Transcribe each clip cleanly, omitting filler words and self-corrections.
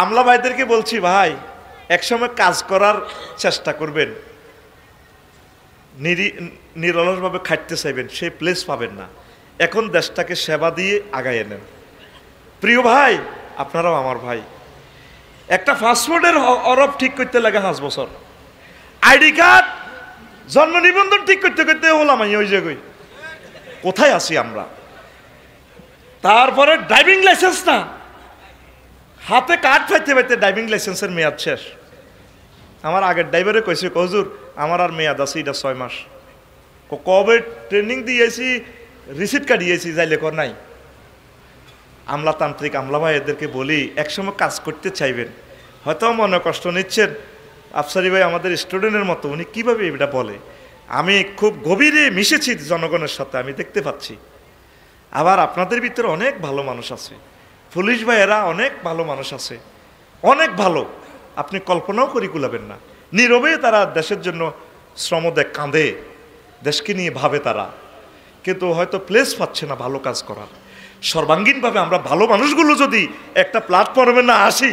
আমলা ভাইদেরকে বলছি, ভাই একসময় কাজ করার চেষ্টা করবেন, নিরলসভাবে খাটতে চাইবেন, সেই প্লেস পাবেন না। এখন দেশটাকে সেবা দিয়ে আগায় নেন। প্রিয় ভাই, আপনারাও আমার ভাই। একটা পাসপোর্টের অরব ঠিক করতে লাগে 5 বছর, আইডি কার্ড জন্ম নিবন্ধন ঠিক করতে করতে হলাম আমি ওই জায়গায়। কোথায় আছি আমরা? তারপরে ড্রাইভিং লাইসেন্স না, হাতে কার্ড পাইতে পাইতে ড্রাইভিং লাইসেন্সের মেয়াদ শেষ। আমার আগের ড্রাইভারে কইছে, হুজুর আমার আর মেয়াদ আছে এটা 6 মাস। কবে ট্রেনিং দিয়েছি, রিসিট কাটিয়েছি, যাই লেখর নাই। আমলাতান্ত্রিক আমলা ভাই এদেরকে বলি, একসময় কাজ করতে চাইবেন, হয়তো মনে কষ্ট নিচ্ছেন। আফসারি ভাই আমাদের স্টুডেন্টের মতো, উনি কীভাবে এটা বলে, আমি খুব গভীরে মিশেছি জনগণের সাথে, আমি দেখতে পাচ্ছি। আবার আপনাদের ভিতরে অনেক ভালো মানুষ আছে, পুলিশ ভাইয়েরা অনেক ভালো মানুষ আছে, অনেক ভালো, আপনি কল্পনাও করি কুলাবেন না। নীরবে তারা দেশের জন্য শ্রম দেয়, কাঁদে, দেশকে নিয়ে ভাবে তারা, কিন্তু হয়তো প্লেস পাচ্ছে না ভালো কাজ করার। সর্বাঙ্গীনভাবে আমরা ভালো মানুষগুলো যদি একটা প্ল্যাটফর্মে না আসি,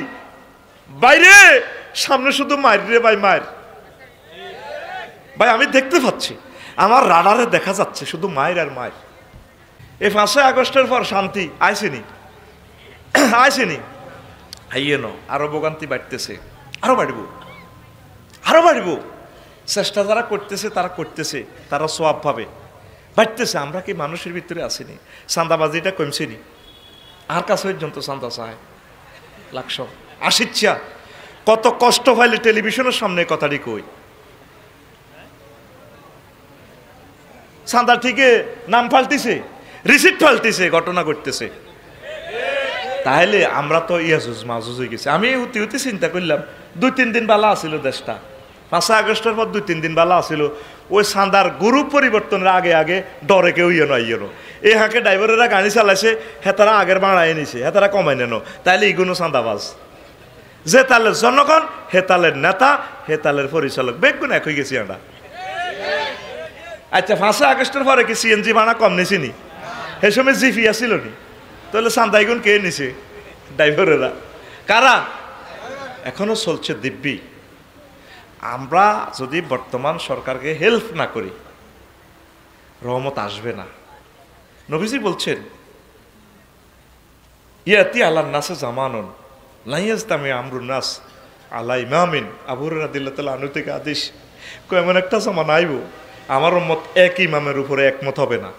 বাইরে সামনে শুধু মায়ের রে ভাই, মায়ের ভাই আমি দেখতে পাচ্ছি, আমার রাডারে দেখা যাচ্ছে শুধু মায়ের আর মায়ের। এই 5ই আগস্টের পর শান্তি আইসেনি, আইসেনি, আইয়েন আরো ভোগান্তি বাড়তেছে, আরো বাড়ব, আরো বাড়ব। চেষ্টা যারা করতেছে তারা করতেছে, তারা সওয়াব পাবে, বাড়তেছে। আমরা কি মানুষের ভিতরে আসিনি? চাঁদাবাজিটা কমছেনি, আর কাছে পর্যন্ত চাঁদা চায় লাখ আসিচ্ছা। কত কষ্ট পাইলে টেলিভিশনের সামনে কথাটি কই, চাঁদা ঠিকে নাম পাল্টিছে, রিসিট পাল্টিছে, ঘটনা ঘটতেছে। তাহলে আমরা তো ইয়াজুজ মাজুজ হয়ে গেছি। আমি হতে হতে চিন্তা করলাম, 2-3 দিন বালা আসিল দেশটা, 5 আগস্টের পর 2-3 দিন বালা আসিল। ওই চাঁদার গ্রুপ পরিবর্তনের আগে আগে ডরে কেউ ইয়েনো এই হাঁকে ড্রাইভারেরা গাড়ি চালাইছে, হেতারা আগের বাড়াই নিছে, হেতারা কমাই নেন। তাইলে এইগুলো চাঁদাবাজ। যে তালের জনগণ, হেতালের নেতা, হেতালের পরিচালক, বেগুন এক হয়ে গেছি আমরা। আচ্ছা 5 আগস্টের পরে কি সিএনজি ভাড়া কম নিছি নি? সে সময় জিপি আসিল নি? তাহলে চাঁদাইগুন কে নিছে? ড্রাইভারেরা। কারা? এখনো চলছে দিব্যি। আমরা যদি বর্তমান সরকারকে হেল্প না করি, রহমত আসবে না। নবীজি বলছেন, ইয়াতি আল্লাহ নাসে জামানুন লাইয়াজতামি আমরুন নাস আলা ইমামিন। আবু হুরায়রা রাদিয়াল্লাহু তাআলা আনহু থেকে আদেশ, এমন একটা জামানা আইব আমার উম্মত এক ইমামের উপরে একমত হবে না,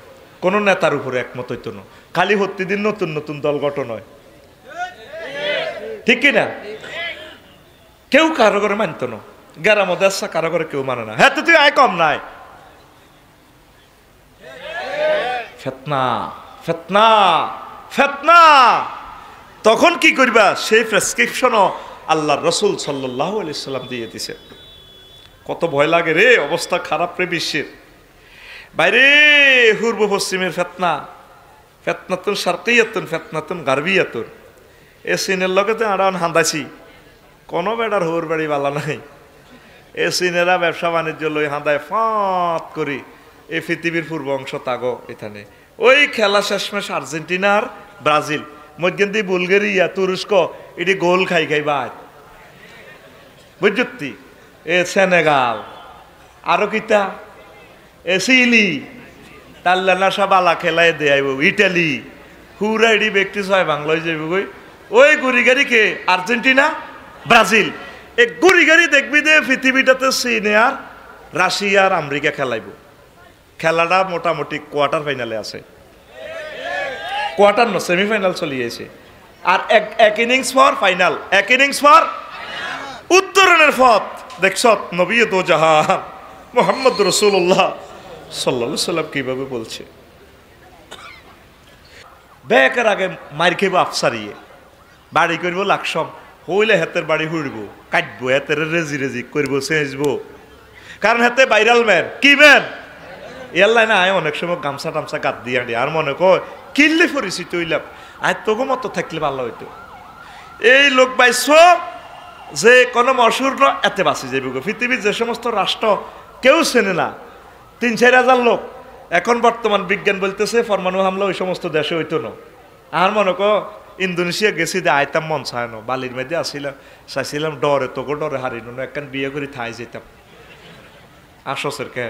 কোন নেতার উপরে একমত হইতো না। খালি প্রতিদিন নতুন নতুন দল গঠন হয়, ঠিক কিনা? কেউ কারো করে মানত না, গ্রাম দেশা কারো করে কেউ মানে না। হ্যাঁ তো তুই আয় কম নাই, ফেতনা ফেতনা ফেতনা। তখন কি করবা? সেই প্রেসক্রিপশনও আল্লাহর রাসূল সাল্লাল্লাহু আলাইহি সাল্লাম দিয়ে দিছে। কত ভয় লাগে রে, অবস্থা খারাপ রে বিশ্বের। বাইরে পূর্ব পশ্চিমের ফেতনা, ফেতনাতুন শারকিয়াতুন ফেতনাতুন গারবিয়াতুন। এ সিনের লগে তো আড়ান হান্দাছি, কোনো বেড়ার হোর বাড়ি বালা নাই। এ সিনেরা ব্যবসা বাণিজ্য লই হাঁদায় ফাঁত করি এই পৃথিবীর পূর্ব অংশ তাগো এখানে। ওই খেলা শেষমেশ আর্জেন্টিনা আর ব্রাজিল, মধ্যে বুলগেরিয়া, তুরস্ক, এটি গোল খাই খাই বাদ বুঝতি। এ সেনেগাল, আরো কিতা এ চিলি, তাল্লানা সব আলা খেলায় দেয়াইব। ইটালি হুরা এডি ব্যক্তি ছয় বাংলায় যাইব গই। ওই গুড়ি গাড়ি কে আর্জেন্টিনা ব্রাজিল, এই গুড়ি গাড়ি দেখবি যে পৃথিবীটাতে চীন আর রাশিয়া আর আমেরিকা খেলাইব। খেলাটা মোটামুটি কোয়ার্টার ফাইনালে আছে, কোয়ার্টার ন সেমিফাইনাল চলিয়েছে। আর এক ইনিংস ফর ফাইনাল, এক ইনিংস ফর উত্তরণের পথ। দেখছ নবী দো জাহান মুহাম্মদ রাসূলুল্লাহ সাল্লাল্লাহু আলাইহি সাল্লাম কিভাবে বলছে, বেকার আগে মার খেব আফসারিয়ে, বাড়ি করবো লাকসম হইলে হাতের বাড়ি হুড়ব, কাটবো হাতের রেজি রেজি করবো, চেঁচবো। কারণ হাতে ভাইরাল ম্যান, কি ম্যান ইয়াল্লাই না। অনেক সময় গামছা টামছা গাত দিয়ে আনি আর মনে কয় কিনলে পরিচিত হইলাম, আয় তোকে মতো থাকলে ভালো হইতো। এই লোক বাইছ যে কোনো মশুর এতে বাঁচি যাইব। পৃথিবীর যে সমস্ত রাষ্ট্র কেউ চেনে না, 3-4 হাজার লোক। এখন বর্তমান বিজ্ঞান বলতেছে পরমাণু হামলা ওই সমস্ত দেশে হইতো না। আর মনে কর ইন্দোনেশিয়া গেছি দে আইতাম মন চায় না, বালির মধ্যে আসিলাম, চাইছিলাম ডরে তোকে ডরে হারিয়ে একখান বিয়ে করে থাই যেতাম আসসের কে।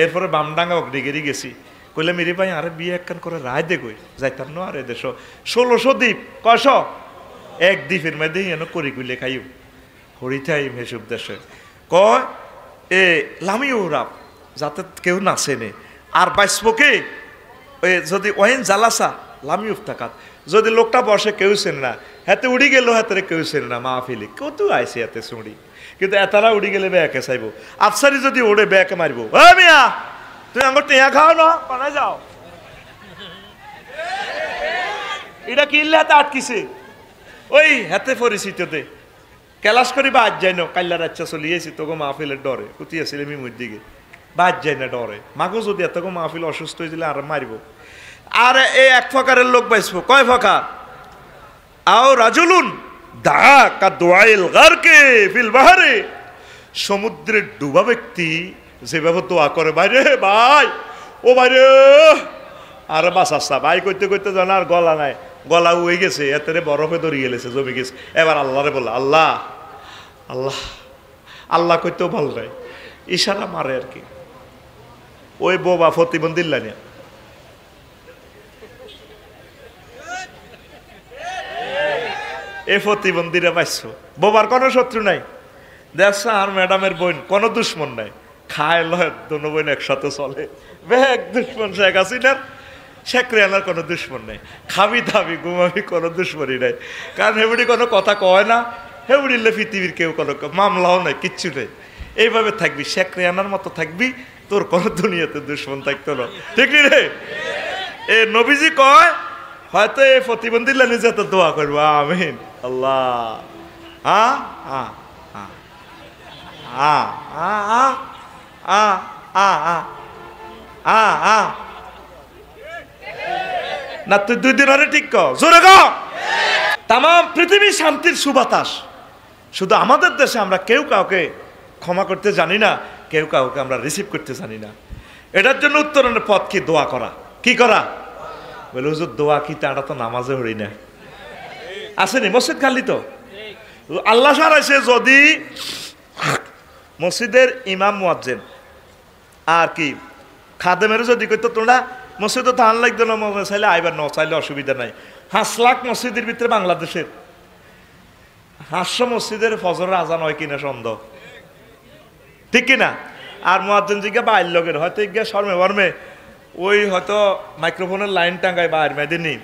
এরপরে বামডাঙ্গা অগ্নিগিরি গেছি, কইলাম মেরে ভাই আরে বিয়ে একখান করে রায় দে কই যাইতাম না আরে দেশ 1600 দ্বীপ কয়শ এক দ্বীপের মধ্যে এনে করি কুইলে খাইও হরিথাই হেসুব দেশে কয় এ লামিও রাপ যাতে কেউ নাচে নে আর বাইসপকে ওই যদি ওয়েন জ্বালাসা লামি উফতাকাত যদি লোকটা বসে কেউ চেনে না, হাতে উড়ি গেল হাতে কেউ চেনে না মাহফিলি কত আইসে হাতে চুড়ি, কিন্তু এতারা উড়ি গেলে ব্যাকে চাইব, আফসারি যদি ওড়ে ব্যাকে মারিব, ও মিয়া তুমি আমার টেয়া খাও না পানা যাও, এটা কিনলে হাতে আটকিছে ওই হাতে পরিচিততে ক্যালাস করি বাদ যাই না, কাল্লা রাচ্চা চলিয়েছি তোকে মাহফিলের ডরে কুতিয়াছিল মিমুর দিকে বাদ যায় না ডরে, মাগো যদি এত মাহফিল অসুস্থ হয়েছিল আর মারিব। আর এই এক ফকারের লোক বাইসবো কয় ফকার আও রাজুলুন দা কা দোয়াইল গারকে ফিল বাহারে, সমুদ্রের ডুবা ব্যক্তি যেভাবে দোয়া করে বাইরে ভাই ও বাইরে আর বাসাচ্ছা ভাই করতে করতে জানা আর গলা নাই, গলা উয়ে গেছে এতে বরফে দড়িয়ে গেছে জমে গেছে, এবার আল্লাহরে বললো আল্লাহ আল্লাহ আল্লাহ করতেও ভালো নাই, ইশারা মারে আর কি। ওই বোবা প্রতিবন্ধিল্লা নিয়ে এ প্রতিবন্ধীরা পাইছো, বোবার কোনো শত্রু নাই, দেখছ আর ম্যাডামের বোন কোনো দুশ্মন নাই, খায় লয় দোনো বোন একসাথে চলে, বেগ দুশ্মন শেখ হাসিনার শেখ রেহানার কোনো দুশ্মন নাই, খাবি দাবি ঘুমাবি কোনো দুশ্মনই নাই, কারণ হেবুড়ি কোনো কথা কয় না, হেবুড়িলে পৃথিবীর কেউ কোনো মামলাও নাই কিচ্ছু নেই, এইভাবে থাকবি শেখ রেহানার মতো থাকবি, তোর কোনো দুনিয়াতে দুশ্মন থাকতো না, ঠিক নি রে? এ নবীজি কয় হয়তো এই প্রতিবন্ধী লানি যেত দোয়া করবো আমিন আল্লাহ হ্যাঁ হ্যাঁ হ্যাঁ হ্যাঁ হ্যাঁ হ্যাঁ হ্যাঁ হ্যাঁ হ্যাঁ না তুই 2 দিন হলে ঠিক কর জোরে গ তাম পৃথিবী শান্তির সুবাতাস, শুধু আমাদের দেশে আমরা কেউ কাউকে ক্ষমা করতে জানি না, কেউ কাউকে আমরা রিসিভ করতে জানি না, এটার জন্য উত্তরণের পথ কি দোয়া করা, কি করা বলে হুজুর দোয়া কি তারা তো নামাজে হই না আসেনি মসজিদ খালি তো আল্লাহ সারাইছে যদি মসজিদের ইমাম মুয়াজ্জিন আর কি খাদেমের যদি কইতো তোমরা মসজিদে ধান লাগতো না চাইলে আইবার ন চাইলে অসুবিধা নাই, 5 লাখ মসজিদের ভিতরে বাংলাদেশের 500 মসজিদের ফজরের আজান হয় কিনা সন্দেহ, ঠিক কিনা? আর মুয়াজ্জিন জিজ্ঞা বাইর লগের হয়তো ইজ্ঞা শর্মে বর্মে ওই হয়তো মাইক্রোফোনের লাইন টাঙ্গায় বাইর মেয়েদের নেই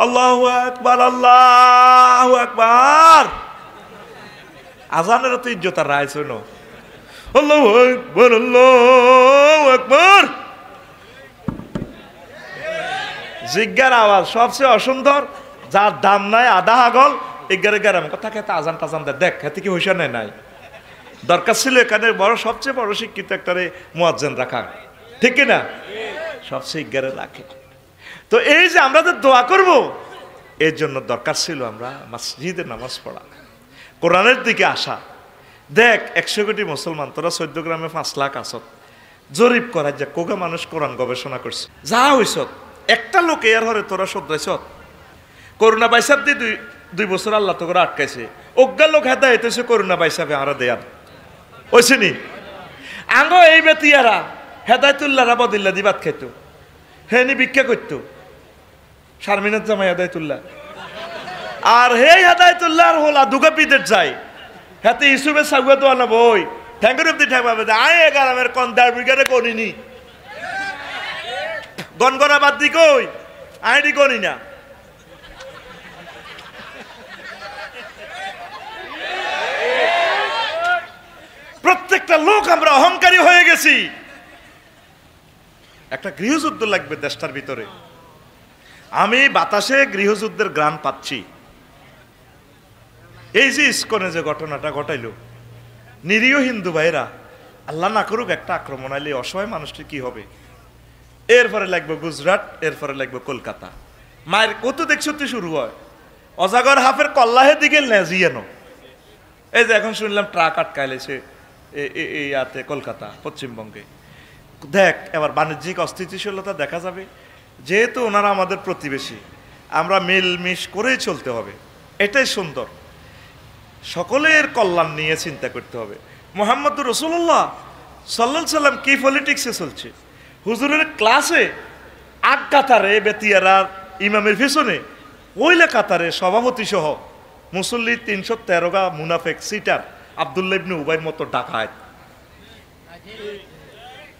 আল্লাহু আকবার আল্লাহু আকবার, আজানের তো ইজ্জত আর রায় শোনো আল্লাহু আকবার আল্লাহু আকবার, জিজ্ঞার আওয়াজ সবচেয়ে অসুন্দর, যার দাম নাই আধা হাগল এগারে গ্রাম কথা খেতে আজান টাজান দেখ খেতে কি হইসা নাই, দরকার ছিল এখানে বড় সবচেয়ে বড় শিক্ষিত একটা মুয়াজ্জিন রাখা, ঠিক কিনা? সবচেয়ে ইজ্ঞারে রাখে। তো এই যে আমরা যে দোয়া করব এর জন্য দরকার ছিল আমরা মসজিদে নামাজ পড়া, কোরআনের দিকে আসা। দেখ 100 কোটি মুসলমান, তোরা 14 গ্রামে 5 লাখ আসত, জরিপ করা যে কোগা মানুষ কোরআন গবেষণা করছে, যা হইস একটা লোক এর হরে তোরা শোধাইছ, করোনা বাইসাব দিয়ে 2 বছর আল্লাহ তো করে আটকাইছে, অজ্ঞা লোক হেদা হইতেছে করোনা বাইসাবে আরা দেয়ার ওইছে নি আঙ্গ এই বেতিয়ারা হেদায়তুল্লাহরা বদিল্লা দিবাত খাইতো, হেনি ভিক্ষা করতো শারমিনার জামাই হেদায়তুল্লাহ, আর হে হেদায়তুল্লাহর হোলা দুগা বিদের যায় হাতে ইসুবে সাগুয়া তো আনা বই ঠ্যাঙ্গের অব্দি ঠেকবাবে আয় এগারামের কন্দার বিঘারে করিনি গনগনা বাদ দি কই আইডি করি না, প্রত্যেকটা লোক আমরা অহংকারী হয়ে গেছি। একটা গৃহযুদ্ধ লাগবে দেশটার ভিতরে, আমি বাতাসে গৃহযুদ্ধের গ্রাণ পাচ্ছি। এই যে ইস্কনে যে ঘটনাটা ঘটাইল, নিরীহ হিন্দু ভাইরা আল্লাহ না করুক একটা আক্রমণ আইলে অসহায় মানুষটি কি হবে, এরপরে লাগবে গুজরাট, এরপরে লাগবে কলকাতা, মায়ের কত দেখছতে শুরু হয় অজাগর হাফের কল্লাহের দিকে লেজিয়ানো, এই যে এখন শুনলাম ট্রাক আটকাইলেছে ইয়াতে কলকাতা পশ্চিমবঙ্গে, দেখ এবার বাণিজ্যিক অস্থিতিশীলতা দেখা যাবে, যেহেতু ওনারা আমাদের প্রতিবেশী, আমরা মিলমিশ করেই চলতে হবে, এটাই সুন্দর। সকলের কল্যাণ নিয়ে চিন্তা করতে হবে। মুহাম্মদুর রাসূলুল্লাহ সাল্লাল্লাহু আলাইহি সাল্লাম কি পলিটিক্সে চলছে, হুজুরের ক্লাসে আগ কাতারে বেতিয়ারার ইমামের পিছনে ওইলা কাতারে সভাপতি সহ মুসল্লি 313 গা মুনাফেক সিটার আব্দুল্লাহ ইবনে উবাইর মতো ডাকাত।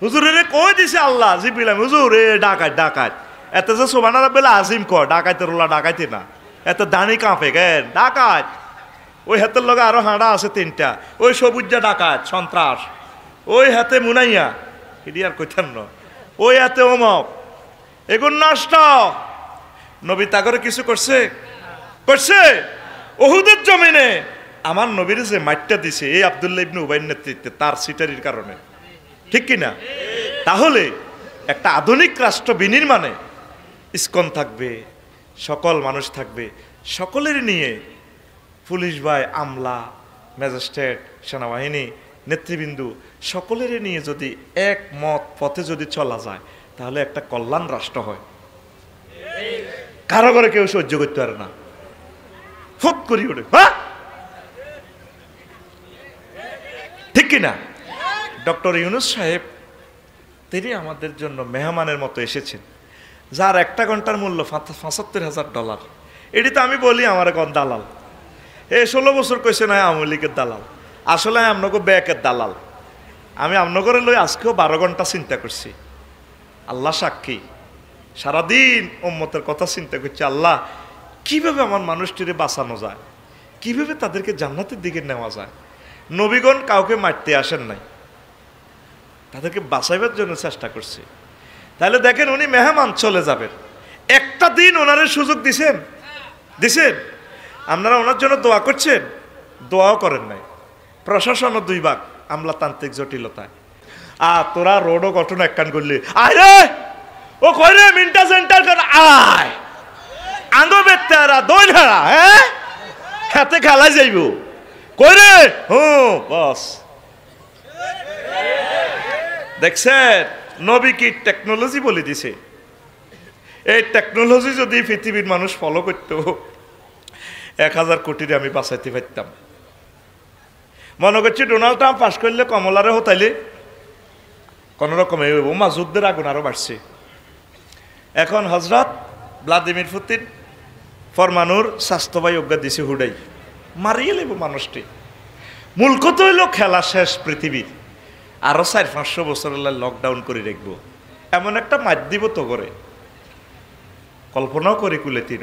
হুজুরের কই দিছে আল্লাহ জিবরিল, হুজুর এ ডাকাত ডাকাত, এত যে সুবহানাল্লাহ বলে আজিম ক, ডাকাইতের ওলা ডাকাইতে না, এত দানি কাঁপে কেন ডাকাত। ওই হাতের লগে আরো হাঁড়া আছে 3টা, ওই সবুজা ডাকাত সন্ত্রাস, ওই হাতে মুনাইয়া এটি আর কইতেন না, ওই হাতে অমক, এগুন নষ্ট। নবী তাগরে কিছু করছে করছে? উহুদের জমিনে আমার নবীর যে মাইটটা দিছে এই আব্দুল্লাহ ইবনে উবাইর নেতৃত্বে, তার সিটারির কারণে, ঠিক কিনা? তাহলে একটা আধুনিক রাষ্ট্র বিনির্মাণে ইসকন থাকবে, সকল মানুষ থাকবে, সকলের নিয়ে পুলিশ ভাই, আমলা, ম্যাজিস্ট্রেট, সেনাবাহিনী, নেতৃবৃন্দু সকলের নিয়ে যদি এক মত পথে যদি চলা যায় তাহলে একটা কল্যাণ রাষ্ট্র হয়। কারো করে কেউ সহ্য করতে পারে না, ফুক করি ওঠে, হ্যাঁ ঠিক কিনা? ডক্টর ইউনূস সাহেব তিনি আমাদের জন্য মেহমানের মতো এসেছেন, যার 1 ঘন্টার মূল্য $৭৫,০০০। এটি তো আমি বলি আমার এখন দালাল, 16 বছর কইছে না আওয়ামী লীগের দালাল, আসলে আপনাকে ব্যাকের দালাল। আমি আপনাকে লই আজকেও 12 ঘন্টা চিন্তা করছি, আল্লাহ সাক্ষী, সারাদিন উম্মতের কথা চিন্তা করছি, আল্লাহ কিভাবে আমার মানুষটিরে বাঁচানো যায়, কিভাবে তাদেরকে জান্নাতের দিকে নেওয়া যায়। নবীগণ কাউকে মারতে আসেন নাই, তাদেরকে বাঁচাইবার জন্য চেষ্টা করছে। তাহলে দেখেন উনি মেহমান চলে যাবেন, একটা দিন ওনারে সুযোগ দিছেন দিছেন আপনারা ওনার জন্য দোয়া করছেন? দোয়াও করেন নাই। প্রশাসনও 2 ভাগ, আমলাতান্ত্রিক জটিলতায়। তোরা রোডও গঠন একখান করলি, আয় রে ও কই রে মিন্টা সেন্টার কর, আয় আঙ্গ বেত্তারা দই ঢাড়া, হ্যাঁ হাতে খেলা যাইব কই রে, বস। দেখছেন নবী কি টেকনোলজি বলে দিছে। এই টেকনোলজি যদি পৃথিবীর মানুষ ফলো করতো 1000 কোটিরে আমি বাঁচাইতে পারতাম। মনে করছি ডোনাল্ড ট্রাম্প পাশ করলে কমলারে হতাইলে কোন রকমে ওমা যুদ্ধের আগুন আরো বাড়ছে। এখন হজরত ভ্লাদিমির পুতিন ফরমানুর স্বাস্থ্যবাহী অজ্ঞা দিছে হুডাই, মারিয়ে লেব মানুষটি। মূল কথা হইল খেলা শেষ পৃথিবীর, আরো 400-500 বছর লকডাউন করে রাখবো, এমন একটা মাধ্যম তো করে কল্পনাও করে কুলে তিন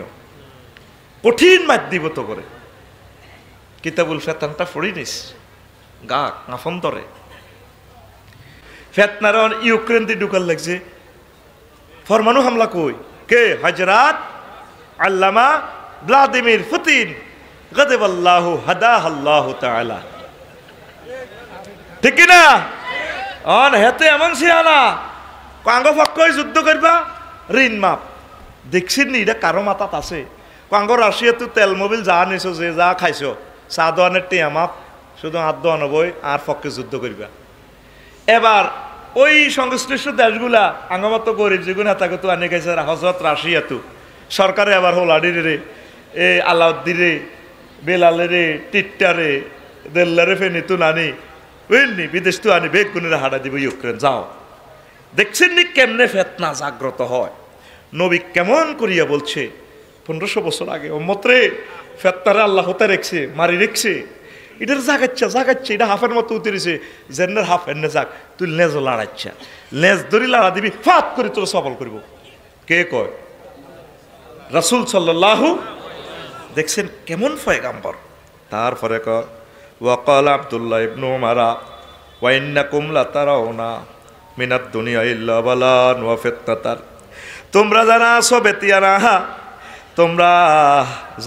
কঠিন মাধ্যম তো করে। কিতাবুল ফেতানটা পড়ি নিস গা কাফন ধরে। ফেতনারা ইউক্রেন দিয়ে ঢুকার লাগছে, ফরমানু হামলা কই কে? হযরত আল্লামা ভ্লাদিমির পুতিন গাদাবাল্লাহু হাদাহাল্লাহু তাআলা, ঠিক কিনা? হেতে এমন সিয়ানা কাঙ্গ পক্ষই যুদ্ধ করবা ঋণ মাপ। দেখছেন নি এটা কারো মাথাত আছে? কাঙ্গ রাশিয়া তো তেল মোবিল যা নিছো, যে যা খাইছো, চা দোয়ানের টিয়া মাপ, শুধু 8-9 আর পক্ষে যুদ্ধ করবা। এবার ওই সংশ্লিষ্ট দেশগুলা আঙ্গমত গরিব যেগুলো হাতাকে তো আনে গেছে হজরত রাশিয়া তো সরকারে আবার হোলাডি রে, এ আলাউদ্দিন রে, বেলালে রে, টিট্টারে, দেল্লারে ফেনি তো নানি বুঝলি বিদেশ তো আনি বেগুনের হাড়া দিব ইউক্রেন যাও। দেখছেন নি কেমনে ফেতনা জাগ্রত হয়। নবী কেমন করিয়া বলছে 1500 বছর আগে, উম্মত রে ফেতনারে আল্লাহ হতে রেখছে, মারি রেখছে, এটার জাগাচ্ছে, এটা হাফের মতো উতরেছে, জেন্নের হাফ এনে যাক, তুই লেজও লাড়াচ্ছা, লেজ ধরি লাড়া দিবি, ফাত করে তোর সবল করব। কে কয়? রাসূল সাল্লাল্লাহু। দেখছেন কেমন পয়গাম্বর। তারপরে কয় ওয়াকাল আব্দুল্লাহ ইবনু উমারা ওয়া ইন্নাকুম লাতারাউনা মিনাদ দুনিয়া ইল্লা বালান ওয়া ফিতনাতার। তোমরা যারা আছো বেতিয়ারা, তোমরা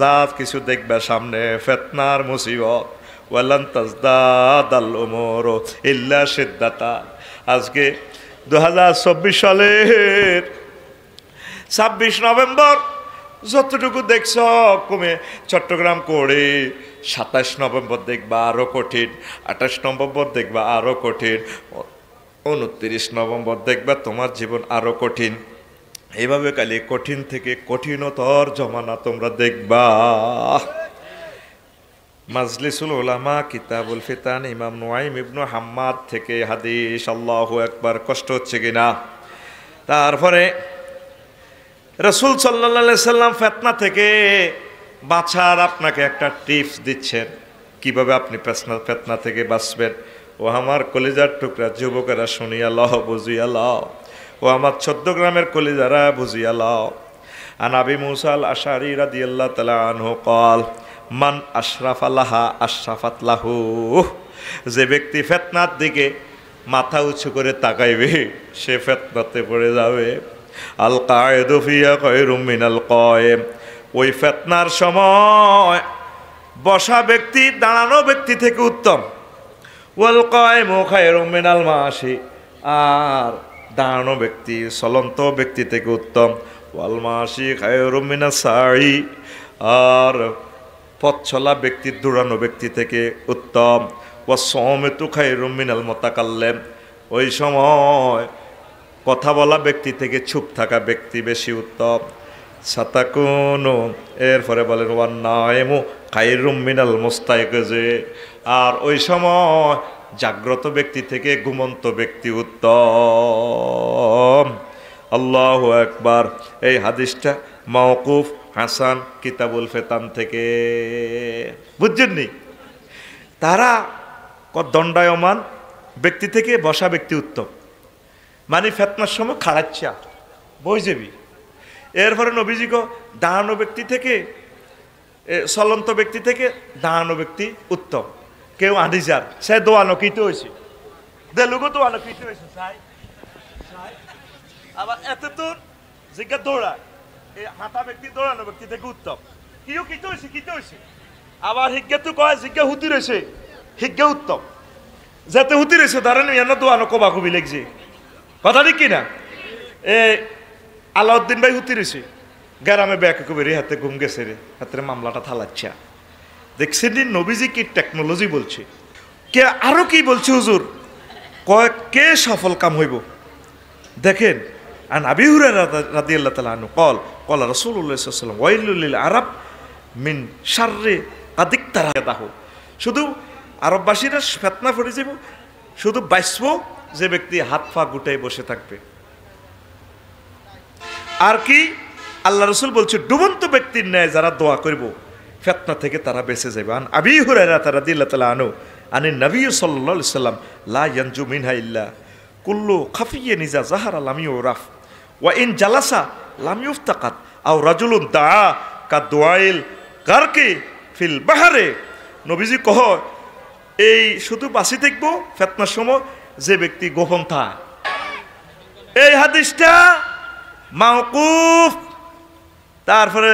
যা কিছু দেখবে সামনে ফিতনার মুসিবত, ওয়ালান তাজদাদাল উমুর ইল্লা শিদ্দাতা। আজকে 2024 সালের 26 নভেম্বর যতটুকু দেখছ কমে চট্টগ্রাম করে 27 নভেম্বর দেখবা আরো কঠিন, 28 নভেম্বর দেখবা আরো কঠিন, 29 নভেম্বর দেখবা তোমার জীবন আরো কঠিন। এইভাবে কালি কঠিন থেকে কঠিনতর জমানা তোমরা দেখবা। মাজলিসুল উলামা কিতাবুল ফিতান ইমাম নুয়াইম ইবনু হাম্মাদ থেকে হাদিস। আল্লাহু আকবার। কষ্ট হচ্ছে কিনা? তারপরে রাসূল সাল্লাল্লাহু আলাইহি সাল্লাম ফিতনা থেকে বাঁচার আপনাকে একটা টিপস দিচ্ছেন, কিভাবে আপনি ফিতনা থেকে বাঁচবেন। ও আমার কলিজার টুকরা যুবকেরা শুনিয়া লও, বুঝিয়া লও। ও আমার 14 গ্রামের কলিজারা বুঝিয়া লও। আন আবি মুসা আল আশআরী রাদিয়াল্লাহু তাআলা আনহু قال মান আশরাফা লাহা আশরাফাত লাহু। যে ব্যক্তি ফিতনার দিকে মাথা উঁচু করে তাকাইবে সে ফিতনাতে পড়ে যাবে। আল কায়েদু ফিয়া খায়রুম মিনাল কায়েম। ওই ফিতনার সময় বসা ব্যক্তি দাঁড়ানো ব্যক্তি থেকে উত্তম। ওয়াল কায়েমু খায়রুম মিনাল মাশি। আর দাঁড়ানো ব্যক্তি চলন্ত ব্যক্তি থেকে উত্তম। ওয়াল মাশি খায়রুম মিনাস সাই। আর পথ চলা ব্যক্তি দৌড়ানো ব্যক্তি থেকে উত্তম। ওয়াসসামিতু খায়রুম মিনাল মুতাকাল্লিম। ওই সময় কথা বলা ব্যক্তি থেকে চুপ থাকা ব্যক্তি বেশি উত্তম। সাতাকুনু। এরপরে বলেন ওয়ান নাইমু খায়রুম মিনাল মুস্তাইকিজি। আর ওই সময় জাগ্রত ব্যক্তি থেকে ঘুমন্ত ব্যক্তি উত্তম। আল্লাহু আকবার। এই হাদিসটা মাওকুফ হাসান কিতাবুল ফিতান থেকে। বুঝছেননি? তারা দণ্ডায়মান ব্যক্তি থেকে বসা ব্যক্তি উত্তম, মানে ফিতনার সময় খাড়াচ্ছা বই যাবি। এরপরে নবীজি কো দাঁড়ানো ব্যক্তি থেকে চলন্ত ব্যক্তি থেকে দাঁড়ানো ব্যক্তি উত্তম। কেউ আডিজার সে দোয়ানো কিতে হয়েছে, দেলুগো দোয়ানো কিতে হয়েছে আবার এত তোর জিজ্ঞা দৌড়া এই হাঁটা ব্যক্তি দৌড়ানো ব্যক্তি থেকে উত্তম। কিও কিতে হয়েছে কিতে হয়েছে। আবার হিজ্ঞা তো কয় জিজ্ঞা হুতি রয়েছে হিজ্ঞা উত্তম। যাতে হুতি রয়েছে দাঁড়ানো এনে দোয়ানো কবা কবি লেগছে। কথা ঠিক কিনা? এ আলাউদ্দিন ভাই হুতি রয়েছে গ্রামে ব্যাকে কবি রে হাতে ঘুম গেছে রে হাতের মামলাটা থালাচ্ছা। দেখছেন নবীজি কি টেকনোলজি বলছে। কে আরো কি বলছে হুজুর, কয় কে সফল কাম হইব দেখেন। আন আবি হুরায়রা রাদিয়াল্লাহু তাআলা আনহু قال قال رسول الله صلى الله عليه وسلم ويل للعرب من شر قد اقتربه। শুধু আরববাসীরা ফিতনা পড়ে যাব, শুধু বাইসবো যে ব্যক্তি হাত পা গুটাই বসে থাকবে। আর কি আল্লাহ রাসূল বলছে ডুবন্ত ব্যক্তির ন্যায় যারা দোয়া করব ফিতনা থেকে তারা বেঁচে যাবে। আন আবি হুরায়রা রাদিয়াল্লাহু তাআলা আনহু আনিন নবী সাল্লাল্লাহু আলাইহি ওয়াসাল্লাম লা ইয়ানজু মিনহা ইল্লা কুল্লু খাফিয়্যিন ইযা যাহারা লাম ইউরাফ ওয়া ইন জালাসা লাম ইফতাকাত আও রাজুলুন দাআ কা দুআইল গারকি ফিল বাহরে। নবীজি কহ এই শুধু বাঁচি থাকবো ফিতনার সময় যে ব্যক্তি গোপন থাকে। এই হাদিসটা মাওকুফ। তারপরে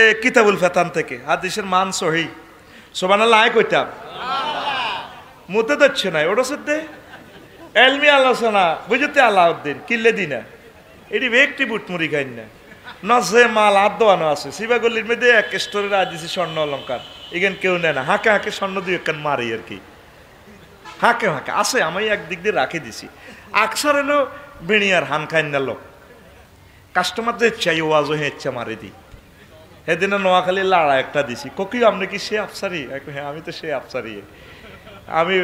এ কিতাবুল ফিতান থেকে হাদিসের মান সহি। সুবহানাল্লাহ কইতাম মুতে দিচ্ছে না ওটা সত্যি এলমি আলোচনা বুঝতে আলাউদ্দিন কিল্লে দিনা এটি ব্যক্তি বুটমুড়ি খাই না নজে মাল হাত দোয়ানো আছে শিবাগল্লির মধ্যে এক স্টোরের আজ দিছি স্বর্ণ অলঙ্কার এখানে কেউ নেয় না। হাঁকে হাঁকে স্বর্ণ দুই একখান মারি আর কি হাঁকে হাঁকে আছে আমি একদিক দিয়ে রাখে দিছি। আকসার এলো বেড়িয়ার হান খাই না লোক কাস্টমারদের চাই ওয়াজও হেঁচা মারি দিই। সেদিনে নোয়াখালী লাড়া একটা দিছি ককিও আপনি কি সে আফসারি? হ্যাঁ আমি তো সে আফসারি। আমি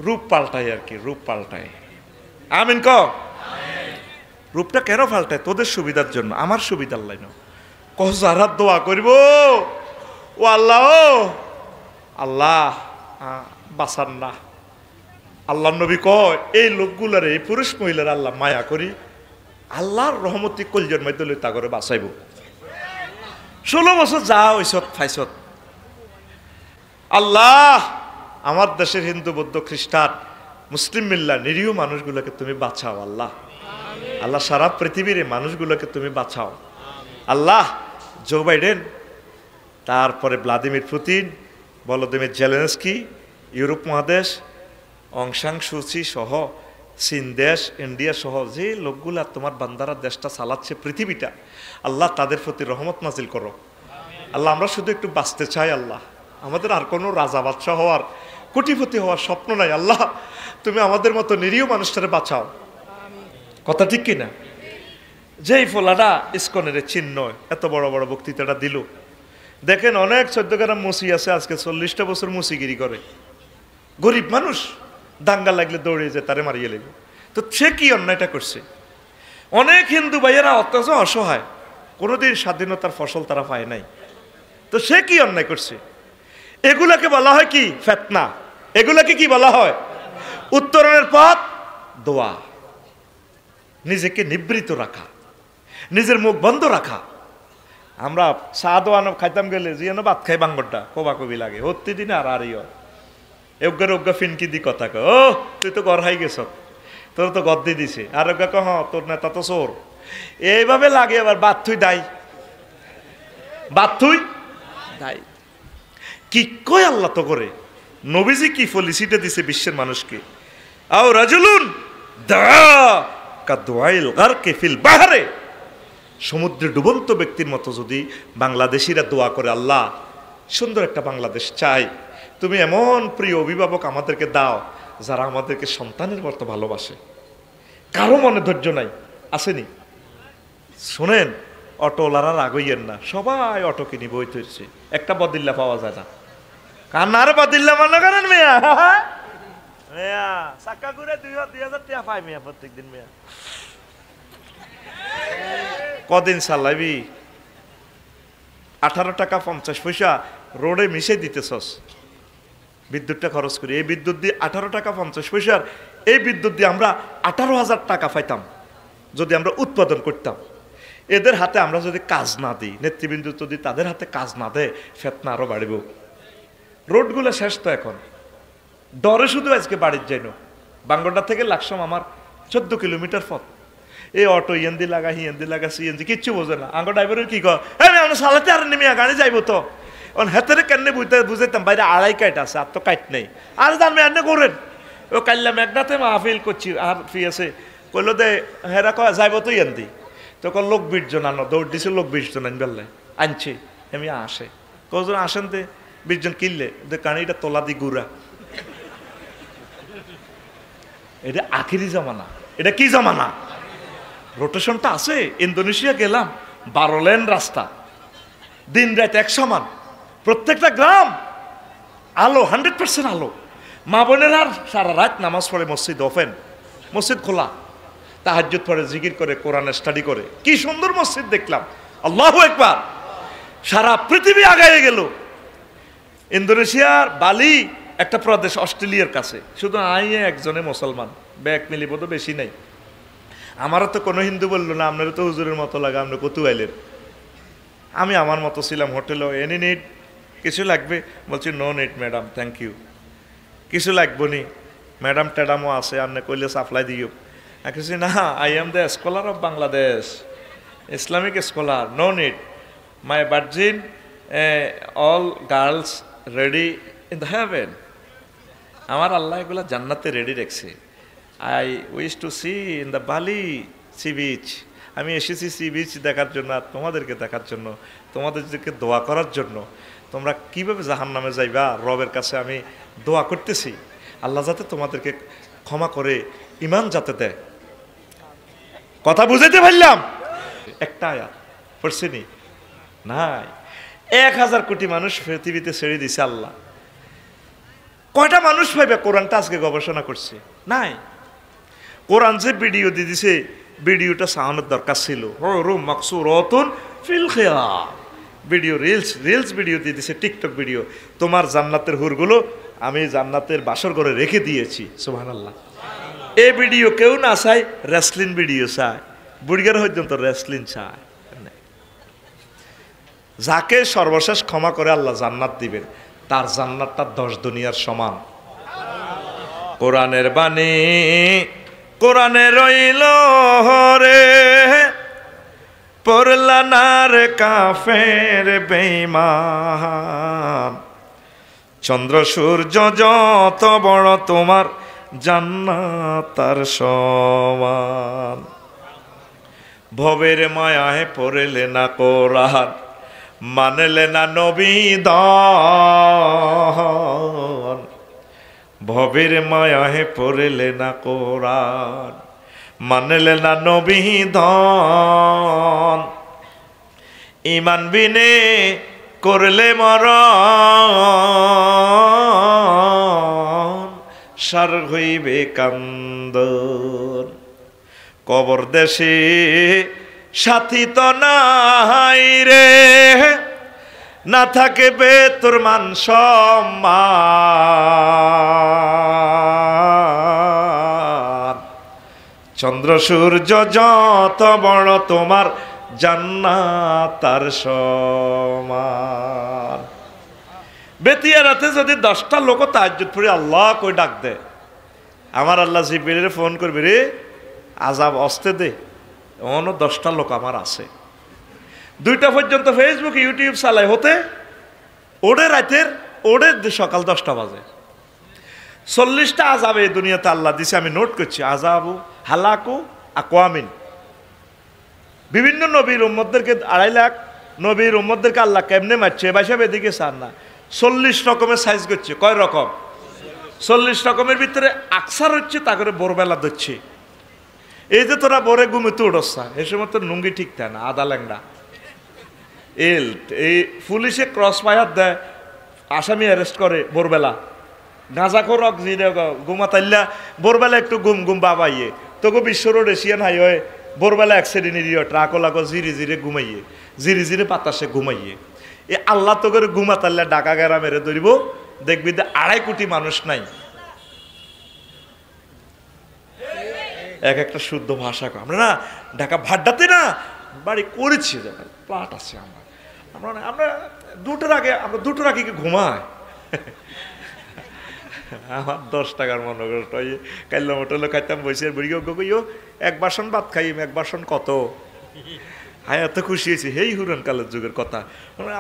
রূপ পাল্টাই আর কি, রূপ পাল্টাই। আমিন ক রূপটা কেন পাল্টায়? তোদের সুবিধার জন্য, আমার সুবিধার লাইন। কজারাত দোয়া করব ও আল্লাহ আল্লাহ বাঁচান না। আল্লাহ নবী কয় এই লোকগুলারে এই পুরুষ মহিলার আল্লাহ মায়া করি আল্লাহর রহমতি কলজন মধ্যে তা করে বাঁচাইব। 16 বছর যা হইছত ফাইছত আল্লাহ আমার দেশের হিন্দু বৌদ্ধ খ্রিস্টান মুসলিম মিল্লা নিরীহ মানুষগুলোকে তুমি বাঁচাও আল্লাহ। আল্লাহ সারা পৃথিবীর মানুষগুলোকে তুমি বাঁচাও আল্লাহ। জো বাইডেন, তারপরে Vladimir Putin, Volodymyr Zelensky, Europe মহাদেশ, অং সান সু চি সহ চীন দেশ, ইন্ডিয়া সহ যে লোকগুলা তোমার বান্দারা দেশটা চালাচ্ছে পৃথিবীটা, আল্লাহ তাদের প্রতি রহমত নাজিল করো আল্লাহ। আমরা শুধু একটু বাঁচতে চাই আল্লাহ, আমাদের আর কোনো রাজা বাদশাহ হওয়ার কোটিপতি হওয়ার স্বপ্ন নাই আল্লাহ। তুমি আমাদের মতো নিরীহ মানুষটারে বাঁচাও। কথা ঠিক কিনা? যেই ফোলাটা ইস্কনের চিহ্ন এত বড় বড় বক্তৃতাটা দিল, দেখেন অনেক 14 গ্রাম মুসি আছে আজকে 40টা বছর মুসিগিরি করে, গরিব মানুষ, দাঙ্গা লাগলে দৌড়ে যায় তারে মারিয়ে লেগে। তো সে কি অন্যায়টা করছে? অনেক হিন্দু ভাইয়েরা অত্যন্ত অসহায়, কোনোদিন স্বাধীনতার ফসল তারা পায় নাই, তো সে কি অন্যায় করছে? এগুলাকে বলা হয় কি? ফিতনা। এগুলাকে কি বলা হয়? উত্তরণের পথ দোয়া, নিজেকে নিবৃত রাখা, নিজের মুখ বন্ধ রাখা। আমরা সাদ আনব খাইতাম গেলে জিয়ানো ভাত খাই বাঙ্গরটা কবা কবি লাগে হত্যি দিন আর আরিও এজ্ঞার অজ্ঞা ফিনকি দি কথা কয়, ও তুই তো ঘর হাই গেছ, তোর তো গদ্দি দিছে, আর অজ্ঞা কহ তোর নেতা তো চোর। এইভাবে লাগে আবার বাথুই দাই, বাথুই দাই। কি কয় আল্লাহ তো করে, নবীজি কি পলিসিটা দিছে বিশ্বের মানুষকে, আও রাজুলুন দা কাদওয়াইল গারকে ফিল বাহরে, সমুদ্রে ডুবন্ত ব্যক্তির মতো যদি বাংলাদেশিরা দোয়া করে, আল্লাহ সুন্দর একটা বাংলাদেশ চাই, তুমি এমন প্রিয় অভিভাবক আমাদেরকে দাও যারা আমাদেরকে সন্তানের মতো ভালোবাসে। কারো মনে ধৈর্য নাই, আসেনি? শোনেন, অটোওয়ালারা রাগইয়েন না, সবাই অটো কিনি বই তৈরছে, একটা বদিল্লা পাওয়া যায় না। কান্নার বদিল্লা মনে করেন মেয়া, মেয়া চাকা ঘুরে 2000 টাকা পাই মেয়া প্রত্যেকদিন। মেয়া কদিন চালাবি? 18 টাকা 50 পয়সা রোডে মিশে দিতেছস, বিদ্যুৎটা খরচ করি। এই বিদ্যুৎ দিয়ে 18 টাকা 50 পয়সার এই বিদ্যুৎ দিয়ে আমরা 18,000 টাকা পাইতাম যদি আমরা উৎপাদন করতাম। এদের হাতে আমরা যদি কাজ না দিই, নেতৃবৃন্দ যদি তাদের হাতে কাজ না দেয়, ফিতনা আরো বাড়িব। রোডগুলো শেষ তো এখন, ডরে শুধু আজকে বাড়ির যাইনো। বাঙ্গরডা থেকে লাকসাম আমার 14 কিলোমিটার পথ। এই অটো ইয়েন্দি লাগা হিয়েন্দি লাগা সিএনজি কিচ্ছু বোঝে না। আঙ্গ ড্রাইভারের কি কয়, হ্যাঁ আমরা সালাতে আর নেমে গাড়ি যাইবো তো হেতেরে কেন বুঝাইতাম, বাইরে 2.5 কাইট আছে, আর তো কাইট নেই, আর জানবে এনে করেন। ও কাইল্লা মেঘনাতে মাহফিল করছি, আর ফি আছে কইলো দে হেরা কয় যাইব তো ইয়েন্দি, তো কল লোক 20 জন আনো, দৌড় দিছে লোক 20 জন আন বেললে আনছে। আমি আসে কজন আসেন দে 20 জন কিনলে দে কানিটা তোলা দি গুড়া। এটা আখিরি জামানা, এটা কি জামানা? রোটেশনটা আছে। ইন্দোনেশিয়া গেলাম, 12 লেন রাস্তা, দিন রাত এক সমান, প্রত্যেকটা গ্রাম আলো, 100% আলো। মা বোনেরা সারা রাত নামাজ পড়ে, মসজিদ ওপেন, মসজিদ খোলা, তাহাজ্জুদ পড়ে, জিকির করে, কোরআন স্টাডি করে। কি সুন্দর মসজিদ দেখলাম, আল্লাহু আকবার। সারা পৃথিবী আগায় গেল। ইন্দোনেশিয়ার বালি একটা প্রদেশ অস্ট্রেলিয়ার কাছে, শুধু আইয়ে একজনে মুসলমান, ব্যাগ মিলিব তো বেশি নাই। আমারও তো কোনো হিন্দু বললো না, আপনারও তো হুজুরের মতো লাগে, আপনি কত আইলেন। আমি আমার মতো ছিলাম, হোটেলও এনি নিড, কিছু লাগবে? বলছি no need madam, thank you. কিছু লাগবো নি? ম্যাডাম ট্যাডামও আছে, আপনি কইলে সাপ্লাই দিও। কিছু না, I am the scholar of Bangladesh, Islamic scholar, no need. My virgin all girls ready in the heaven. আমার আল্লাহ এগুলা জান্নাতে রেডি রাখছে। I wish to see in the Bali sea beach. আমি এসেছি সি বিচ দেখার জন্য, আর তোমাদেরকে দেখার জন্য, তোমাদেরকে দোয়া করার জন্য। তোমরা কিভাবে জাহান্নামে যাইবা, রবের কাছে আমি দোয়া করতেছি আল্লাহ যাতে তোমাদেরকে ক্ষমা করে, ইমান যাতে দেয়। কথা বুঝাইতে পারলাম? একটা আয়াত পড়ছিনি? নাই। 1000 কোটি মানুষ পৃথিবীতে ছেড়ে দিছে আল্লাহ। কয়টা মানুষ পাইবে কোরআনটা আজকে গবেষণা করছে? নাই। কোরআন যে ভিডিও দিয়ে দিছে, ভিডিওটা সাহানোর দরকার ছিল। ভিডিও রিলস ভিডিও দিয়ে দিছে, টিকটক ভিডিও। তোমার জান্নাতের হুরগুলো আমি জান্নাতের বাসর ঘরে রেখে দিয়েছি। সুবহানাল্লাহ। এই ভিডিও কেউ না চায়, রেসলিন ভিডিও চায়, বুড়িগার পর্যন্ত রেসলিন চায়। যাকে সর্বশেষ ক্ষমা করে আল্লাহ জান্নাত দিবেন, তার জান্নাতটা 10 দুনিয়ার সমান। কোরআনের বাণী কোরআনে রইল রে, পড়লা না রে কাফের বেঈমান। চন্দ্র সূর্য যত বড়, তোমার জান্নাত তার সমান। ভবের মায়ায় পড়লে না কোরআন, মানলে না নবীদান। ভবের মায়ায় পড়লে না কোরআন, মানলে না নবী ধন, ইমান বিনে করলে মরণ, সার হইবে কান্দন। কবর দেশে সাথী তো নাই রে, না থাকবে তোর মান সম্মান। চন্দ্র সূর্য যত বড় তোমার জান্নাত তার সমান। বেতিয়া রাতে যদি 10টা লোক তাহাজ্জুদ পড়ে আল্লাহ কই ডাক দে, আমার আল্লাহ জিবরিলে ফোন করবে, রে আযাব আসতে দে, অন্য 10টা লোক আমার আছে। 2টা পর্যন্ত ফেসবুক ইউটিউব চালায় হতে ওড়ে রাতের ওড়ে সকাল 10টা বাজে। 40টা আযাব এই দুনিয়াতে আল্লাহ দিছে, আমি নোট করছি। আযাবু হালাকু আকওয়ামিন, বিভিন্ন নবীর উম্মতদেরকে 2.5 লাখ নবীর উম্মতদেরকে আল্লাহ কেমনে মারছে, এবার এদিকে চান না। 40 রকমের সাইজ করছে। কয় রকম? 40 রকমের ভিতরে আকসার হচ্ছে তা করে ভোরবেলা ধরছে। এই যে তোরা ভোরে ঘুমিতে উঠছা, এই সময় তোর লুঙ্গি ঠিক থাকে না, আদা ল্যাংড়া এই পুলিশে ক্রস ফায়ার দেয়, আসামি অ্যারেস্ট করে ভোরবেলা। গাঁজাখোরক জিরে ঘুমাতাইল্লা ভোরবেলা একটু ঘুম ঘুম বাবাইয়ে, তোকে বিশ্ব রোড এশিয়ান হাইওয়ে ভোরবেলা অ্যাক্সিডেন্ট এরিয়া ট্রাকও লাগো জিরে জিরে ঘুমাইয়ে, জিরে জিরে বাতাসে ঘুমাইয়ে। এ আল্লাহ তো করে ঘুমাতাল্লা ডাকা গেরা মেরে ধরিব, দেখবি 2.5 কোটি মানুষ নাই। এক একটা শুদ্ধ ভাষা আমরা না ঢাকা ভাড্ডাতে না বাড়ি করেছি, প্লাট আছে আমার। আমরা 2টার আগে ঘুমাই। আমার 10 টাকার মনে কষ্ট কাইল মোটলে খাইতাম বসে বুড়ি গইও 1 বাসন ভাত খাই, 1 বাসন কত। হ্যাঁ এত খুশি হয়েছি, হেই হুরন কালের যুগের কথা।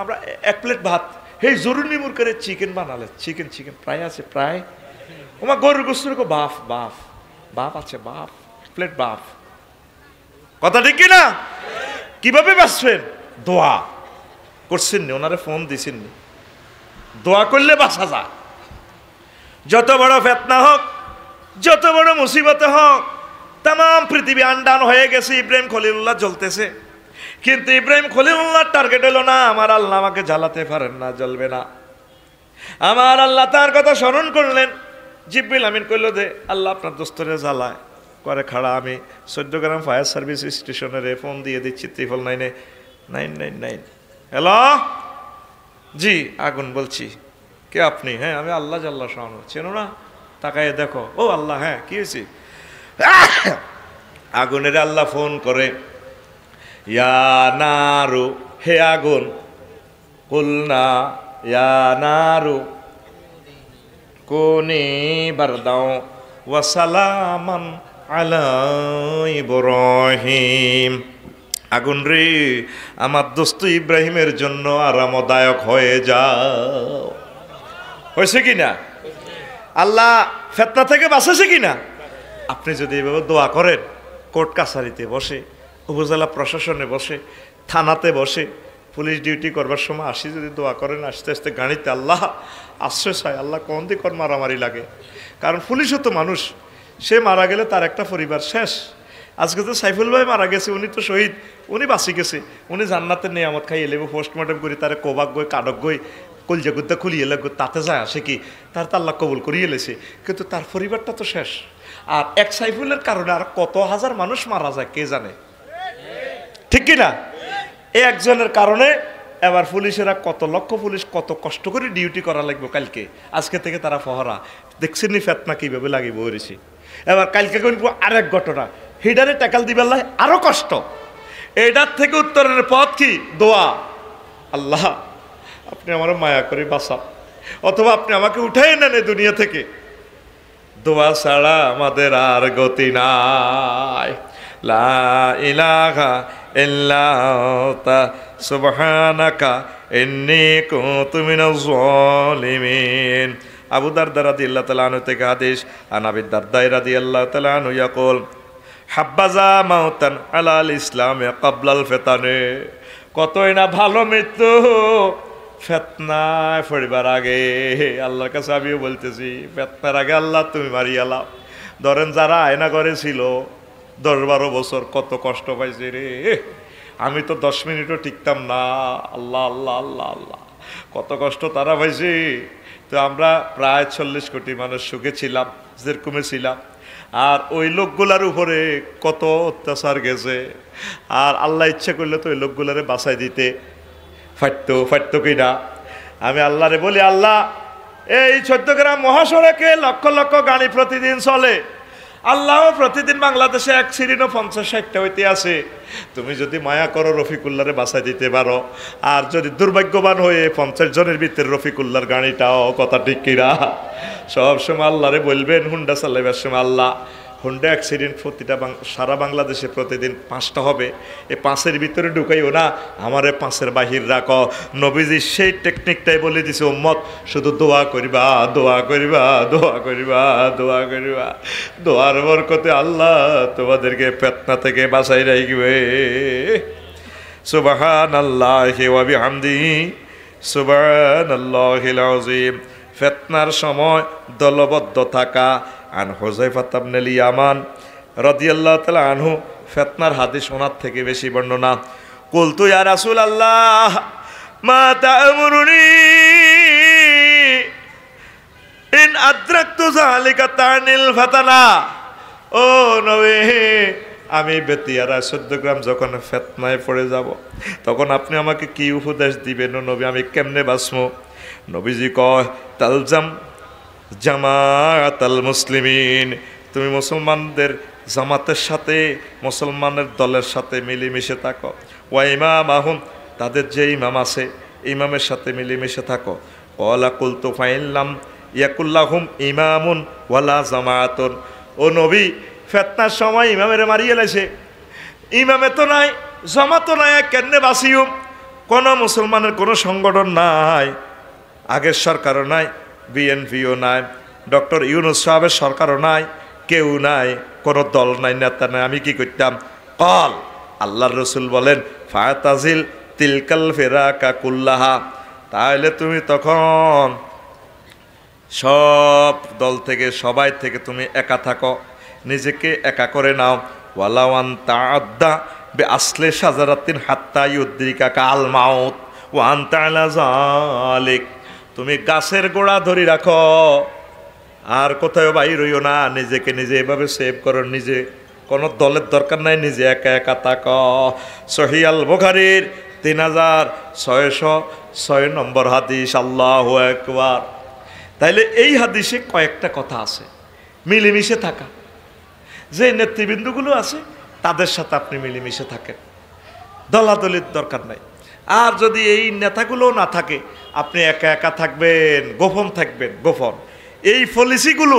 আমরা 1 প্লেট ভাত, হেই জরুরি মুর করে চিকেন বানালে, চিকেন প্রায় আছে, প্রায় ওমা গরুর গোস্ত বাফ বাফ বাপ আছে, বাপ প্লেট বাফ। কথা ঠিক কিনা? কিভাবে বাঁচবেন? দোয়া করছেন নি, ওনারে ফোন দিছেন নি? দোয়া করলে বাঁচা যায়। যত বড় ফেতনা হোক, যত বড় মুসিবত হোক, তাম পৃথিবী আন্ডান হয়ে গেছে, ইব্রাহিম খলিলুল্লাহ জ্বলতেছে, কিন্তু ইব্রাহিম খলিলুল্লাহ টার্গেট হলো না আমার আল্লাহ আমাকে জ্বালাতে পারেন না, জ্বলবে না। আমার আল্লাহ তার কথা স্মরণ করলেন। জিবরিল আমিন কইল দে আল্লাহ আপনার দোস্তরে জ্বালায় করে খাড়া। আমি 14 গ্রাম ফায়ার সার্ভিস স্টেশনের ফোন দিয়ে দিচ্ছি 999। হ্যালো, জি আগুন বলছি, কে আপনি? হ্যাঁ আমি আল্লাহ জাল্লা শানু, চেনো না? তাকায় দেখো, ও আল্লাহ, হ্যাঁ কি হয়েছে? আগুনের আল্লাহ ফোন করে, ইয়া নারু, হে আগুন, কুলনা ইয়া নারু কোনি বারদাও ওয়া সালামান আলা ইব্রাহিম। আগুন রে, আমার দোস্ত ইব্রাহিমের জন্য আরামদায়ক হয়ে যাও। হয়েছে কিনা? আল্লাহ ফেতনা থেকে বাঁচাছে কিনা? আপনি যদি এভাবে দোয়া করেন, কোর্ট কাছারিতে বসে, উপজেলা প্রশাসনে বসে, থানাতে বসে, পুলিশ ডিউটি করবার সময় আসি যদি দোয়া করেন, আস্তে আস্তে গাড়িতে আল্লাহ আশ্রয় চায়, আল্লাহ কোন দিক মারামারি লাগে। কারণ পুলিশও তো মানুষ, সে মারা গেলে তার একটা পরিবার শেষ। আজকে তো সাইফুল ভাই মারা গেছে, উনি তো শহীদ, উনি বাঁচি গেছে, উনি জান্নাতের নিয়ামত খাই এলেব, পোস্টমর্টম করি তারে কোবাক গই কাডক গই কলজা গুদ্দা খুলিয়ে লাগবে, তাতে যায় আসে কি তার তো আল্লাহ কবুল করিয়ে এলেছে, কিন্তু তার পরিবারটা তো শেষ। আর এক সাইফুলের কারণে আর কত হাজার মানুষ মারা যায় কে জানে, ঠিক কিনা? এই একজনের কারণে এবার পুলিশেরা কত লক্ষ পুলিশ কত কষ্ট করে ডিউটি করা লাগবে কালকে, আজকে থেকে তারা ফহরা দেখছেন নি ফেতনা কিভাবে লাগিব হয়েছি। এবার কালকে কিন্তু আরেক ঘটনা, হিডারে ট্যাকাল দিবার লাই আরো কষ্ট। এটার থেকে উত্তরের পথ কি? দোয়া। আল্লাহ আপনি আমার মায়া করে বাঁচান, অথবা আপনি আমাকে উঠাই নেন এই দুনিয়া থেকে। দোয়া ছাড়া আমাদের আর গতি নাই। লা ইলাহা ইল্লা আনতা সুবহানাকা ইন্নী কুনতু মিনাজ জালিমিন। আবু দারদা রাদিয়াল্লাহু তাআলা আনহু থেকে হাদিস, আন আবি দারদা রাদিয়াল্লাহু তাআলা আনহু ইয়াকুল হাব্বাজা মাউতান আলাল ইসলামে ক্বাবলাল ফিতানে। কতই না ভালো মৃত্যু ফেতনায় পড়িবার আগে। আল্লাহর কাছে আমিও বলতেছি, ফেতনার আগে আল্লাহ তুমি মারিয়ালাও। ধরেন যারা আয়না ঘরে ছিল, 10-12 বছর কত কষ্ট পাইছি রে, আমি তো 10 মিনিটও টিকতাম না। আল্লাহ আল্লাহ আল্লাহ আল্লাহ, কত কষ্ট তারা পাইছে। তো আমরা প্রায় 40 কোটি মানুষ সুখে ছিলাম, যেরকমে ছিলাম। আর ওই লোকগুলার উপরে কত অত্যাচার গেছে। আর আল্লাহ ইচ্ছা করলে তো ওই লোকগুলারে বাঁচাই দিতে ফাটতো কিনা। আমি আল্লাহরে বলি, আল্লাহ এই 14 গ্রাম মহাসড়কে লক্ষ লক্ষ গাড়ি প্রতিদিন চলে, আল্লাহ প্রতিদিন বাংলাদেশে অ্যাক্সিডেন্টও 50-60টা হইতে আছে। তুমি যদি মায়া করো রফিকুল্লাহরে বাঁচাই দিতে পারো। আর যদি দুর্ভাগ্যবান হয়ে 50 জনের ভিতরে রফিকুল্লাহর গাড়িটাও, কথা ঠিক কিনা? সবসময় আল্লাহরে বলবেন, হুন্ডা চালাইবার সময় আল্লাহ হুন্ডা অ্যাক্সিডেন্ট প্রতিটা সারা বাংলাদেশে প্রতিদিন 5টা হবে, এই 5-এর ভিতরে ঢুকাইও না, আমারে 5-এর বাহির রাখো। নবীজি সেই টেকনিকটাই বলে দিছে, উম্মত শুধু দোয়া করিবা, দোয়া করিবা, দোয়া করিবা, দোয়া করিবা। দোয়ার বরকতে আল্লাহ তোমাদেরকে ফিতনা থেকে বাঁচাই রাখবে। সুবহানাল্লাহি ওয়া বিহামদিহি, সুবহানাল্লাহিল আযীম। ফিতনার সময় দলবদ্ধ থাকা। আন হুযায়ফা ইবনুল ইয়ামান রাদিয়াল্লাহু তাআলা আনহু, ফিতনার হাদিস ওনার থেকে বেশি বর্ণনা। কুলতু ইয়া রাসূলুল্লাহ মা তা'মুরুনি ইন আদরাকতু যালিকা তানিল ফাতানা। ও নবী, আমি বেতিয়ারা 14 গ্রাম যখন ফিতনায় পড়ে যাব, তখন আপনি আমাকে কি উপদেশ দিবেন ও নবী, আমি কেমনে বাঁচবো? নবীজি কয়, তালজাম জামাআতাল মুসলিমিন, তুমি মুসলমানদের জামাতের সাথে, মুসলমানের দলের সাথে মিলেমিশে থাকো। ওয়া ইমামাহুম, তাদের যে ইমাম আছে ইমামের সাথে মিলেমিশে থাকো। ক্বালা কুলতু ফাইল্লাম ইয়াকুল্লাহুম ইমামুন ওয়ালা জামাআতুন। ও নবী, ফিতনার সময় ইমামের মারিয়ে লাইছে, ইমামে তো নাই, জামাতও নাই, কেমনে বাঁচিও? কোনো মুসলমানের কোনো সংগঠন নাই, আগের সরকারও নাই, বিএনপিও নাই, ডক্টর ইউনূস সাহেবের সরকারও নাই, কেউ নাই, কোনো দল নাই, নেতা নাই। আমি কি করতাম? কল আল্লাহর রসুল বলেন, ফাতাজিল তিলকাল ফিরাকা কুল্লাহা, তাহলে তুমি তখন সব দল থেকে, সবাই থেকে তুমি একা থাকো, নিজেকে একা করে নাও। ওয়ালাওয়ান তাআদ্দা বে আসলে সাজারাতিন হাত্তা ইউদ্রিকাকা আল মাউত ওয়া আনতা আলা যালিক, তুমি গাছের গোড়া ধরে রাখো, আর কোথাও বাইর হইও না, নিজেকে নিজে এভাবে সেভ করো, নিজে কোনো দলের দরকার নাই, নিজে একা একা থাকো। সহিহ আল বুখারীর 3606 নম্বর হাদিস। আল্লাহু আকবার। তাইলে এই হাদিসে কয়েকটা কথা আছে, মিলেমিশে থাকা। যে নেতৃবৃন্দগুলো আছে তাদের সাথে আপনি মিলেমিশে থাকেন, দলাদলির দরকার নাই। আর যদি এই নেতাগুলো না থাকে, আপনি একা একা থাকবেন, গোপন থাকবেন, গোপন। এই পলিসিগুলো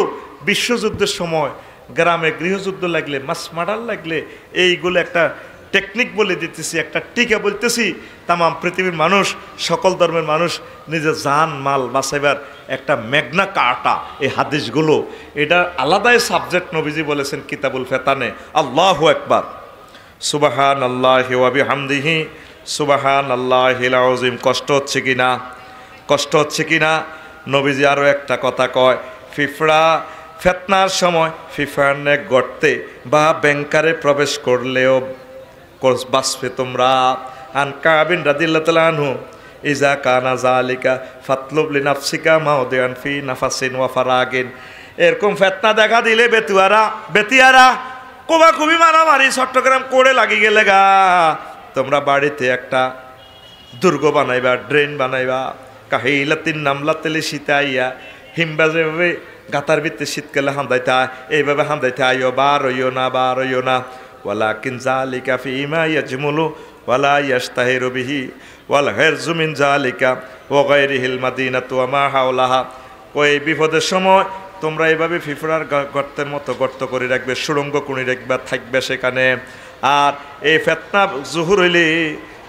বিশ্বযুদ্ধের সময়, গ্রামে গৃহযুদ্ধ লাগলে, মাস মার্ডার লাগলে, এইগুলো একটা টেকনিক বলে দিতেছি, একটা টিকা বলতেছি। তাম পৃথিবীর মানুষ, সকল ধর্মের মানুষ নিজের জান মাল বাঁচাইবার একটা মেঘনা কাটা এই হাদিসগুলো, এটা আলাদাই সাবজেক্ট। নবীজি বলেছেন কিতাবুল ফিতানে। আল্লাহু আকবার। সুবহানাল্লাহি ওয়া বিহামদিহি, সুবহানাল্লাহিল আযীম। কষ্ট হচ্ছে কিনা? কষ্ট হচ্ছে কিনা? নবীজি আরও একটা কথা কয়, ফিফড়া ফিতনার সময় ফিফার গর্তে বা ব্যাংকারে প্রবেশ করলেও বাঁচবে তোমরা। আন কাবিন রাদিয়াল্লাহু তাআলা আনহু, ইজা কানা যালিকা ফাতলুব লিনাফসিকা মাউদিআন ফি নাফাসিন ওয়া ফারাগিন। এরকম ফিতনা দেখা দিলে বেতিয়ারা কোবাকুবি মারামারি চট্টগ্রাম করে লাগি গেলে গা, তোমরা বাড়িতে একটা দুর্গ বানাইবা, ড্রেন বানাইবা। কাহিলাতিন নামলাতেলে শীতাইয়া, হিমবা যেভাবে গাতার ভিতরে শীতকালে হান্দাইতা, এইভাবে হান্দাইতে আইও, বার হইও না, বার হইও না। ওয়ালাকিন যালিকা ফীমা ইয়াজমুলু ওয়ালা ইয়াস্তাহিরু বিহি ওয়াল হিরজু মিন যালিকা ওয়া গায়রিহিল মাদিনাতু ওয়া মা হাওলাহা। ওই বিপদের সময় তোমরা এইভাবে ফিফড়ার গর্তের মতো গর্ত করে রাখবে, সুড়ঙ্গ কুনি রাখবে, থাকবে সেখানে। আর এই ফিতনা জুহুর হইলে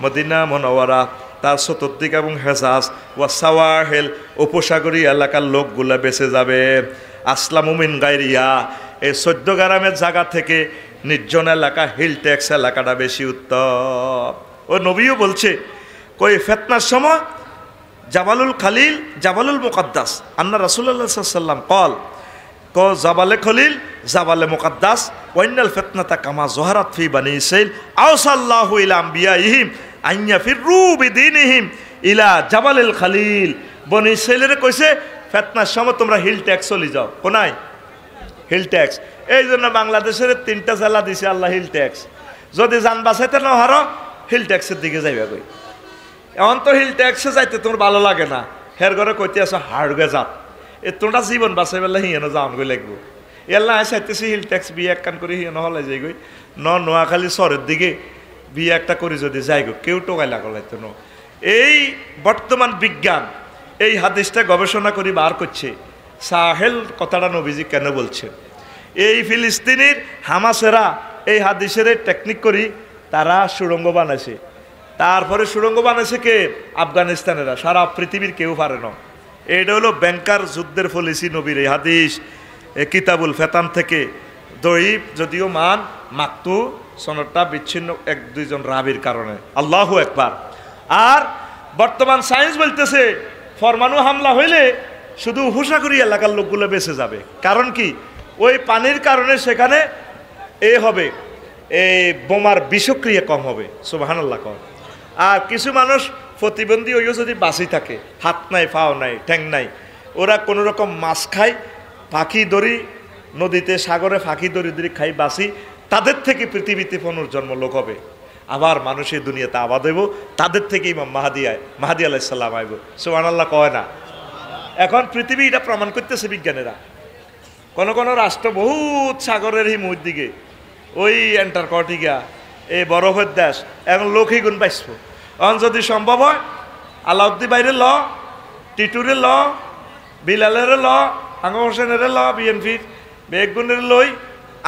মদিনা মুনাওয়ারা, তার চতুর্দিক এবং হেজাজ ওয়া সাওয়াহিল, উপসাগরীয় এলাকার লোকগুলা বেঁচে যাবে। আসলামু মিন গায়রিয়া, এই 14 গ্রামের জায়গা থেকে নির্জন এলাকা, হিল ট্যাক্স এলাকাটা বেশি উত্তম। ও নবীও বলছে, কই ফিতনার সময় জাবালুল খালিল, জাবালুল মুকাদ্দাস, আন্না রাসূলুল্লাহ সাল্লাল্লাহু আলাইহি ওয়াসাল্লাম কল, ক জাবালে খলিল জাবালে মুকাদ্দাস ওয়াইনাল ফিতনাতা কামা যহারাত ফি বানি ইসরাইল আওসাল্লাহু ইলা আমবিয়াইহিম আইয়া ফিররু বিদিনহিম ইলা জাবালিল খলিল। বনি ইসরাইলের কইছে ফিতনার সময় তোমরা হিল ট্যাক্স চলে যাও। কোনায় হিল ট্যাক্স। এই জন্য বাংলাদেশের 3টা জেলা দিছে আল্লাহ হিল ট্যাক্স। যদি যান বাঁচাইতে না হারো হিল ট্যাক্সের দিকে যাইবা কই। এখন তো হিল ট্যাক্সে যাইতে তোমার ভালো লাগে না, হের ঘরে কইতে আসো হাড়গে যাত, এ তোমরা জীবন বাঁচাই পেলে হিয়ানো যাওয়ান গই লাগবো। এল্লা চাইতেছি হিল ট্যাক্স বিয়ে এক কান করে হিয়ানো হলাই যাই গই নোয়াখালী শহরের দিকে বিয়ে একটা করে যদি যাই গো কেউ টোকাই লাগলাইতো ন। এই বর্তমান বিজ্ঞান এই হাদিসটা গবেষণা করে বার করছে সাহেল কথাটা নবীজি কেন বলছে। এই ফিলিস্তিনির হামাসেরা এই হাদিসের টেকনিক করি তারা সুড়ঙ্গ বানাইছে। তারপরে সুড়ঙ্গ বানাইছে কে? আফগানিস্তানেরা। সারা পৃথিবীর কেউ পারে না। এটা হলো ব্যাংকার যুদ্ধের পলিসি নবীর এই হাদিস কিতাবুল ফেতান থেকে দইব, যদিও মান মাকতু সনদটা বিচ্ছিন্ন 1-2 জন রাবির কারণে। আল্লাহু আকবার। আর বর্তমান সায়েন্স বলতেছে পরমাণু হামলা হইলে শুধু হুসাগুড়ি এলাকার লোকগুলো বেঁচে যাবে। কারণ কি? ওই পানির কারণে সেখানে হবে এই বোমার বিষক্রিয়া কম হবে। সুবহানাল্লাহ কম। আর কিছু মানুষ প্রতিবন্ধী হইও যদি বাঁচি থাকে, হাত নাই পাও নাই ঠ্যাং নাই, ওরা কোনো রকম মাছ খায়, পাখি দড়ি নদীতে সাগরে পাখি দড়ি খাই বাঁচি, তাদের থেকে পৃথিবীতে পুনর্জন্ম লোক হবে। আবার মানুষের দুনিয়াতে আবাদ হইব, তাদের থেকে ইমাম মাহাদি আলাইহিস সালাম আইব। সুবহানাল্লাহ কয় না? এখন পৃথিবী এটা প্রমাণ করতেছে বিজ্ঞানীরা। কোন কোন রাষ্ট্র বহুত সাগরের হিমুর দিকে ওই অ্যান্টার্কটিকা এই বরফের দেশ, এখন লোকই গুণ পাইছবো। এখন যদি সম্ভব হয় আলাউদ্দিন বাইরের ল, টিটুরের ল, বিলালের ল, আঙ্গ হোসেনের ল, বিএনপির বেগুনের লই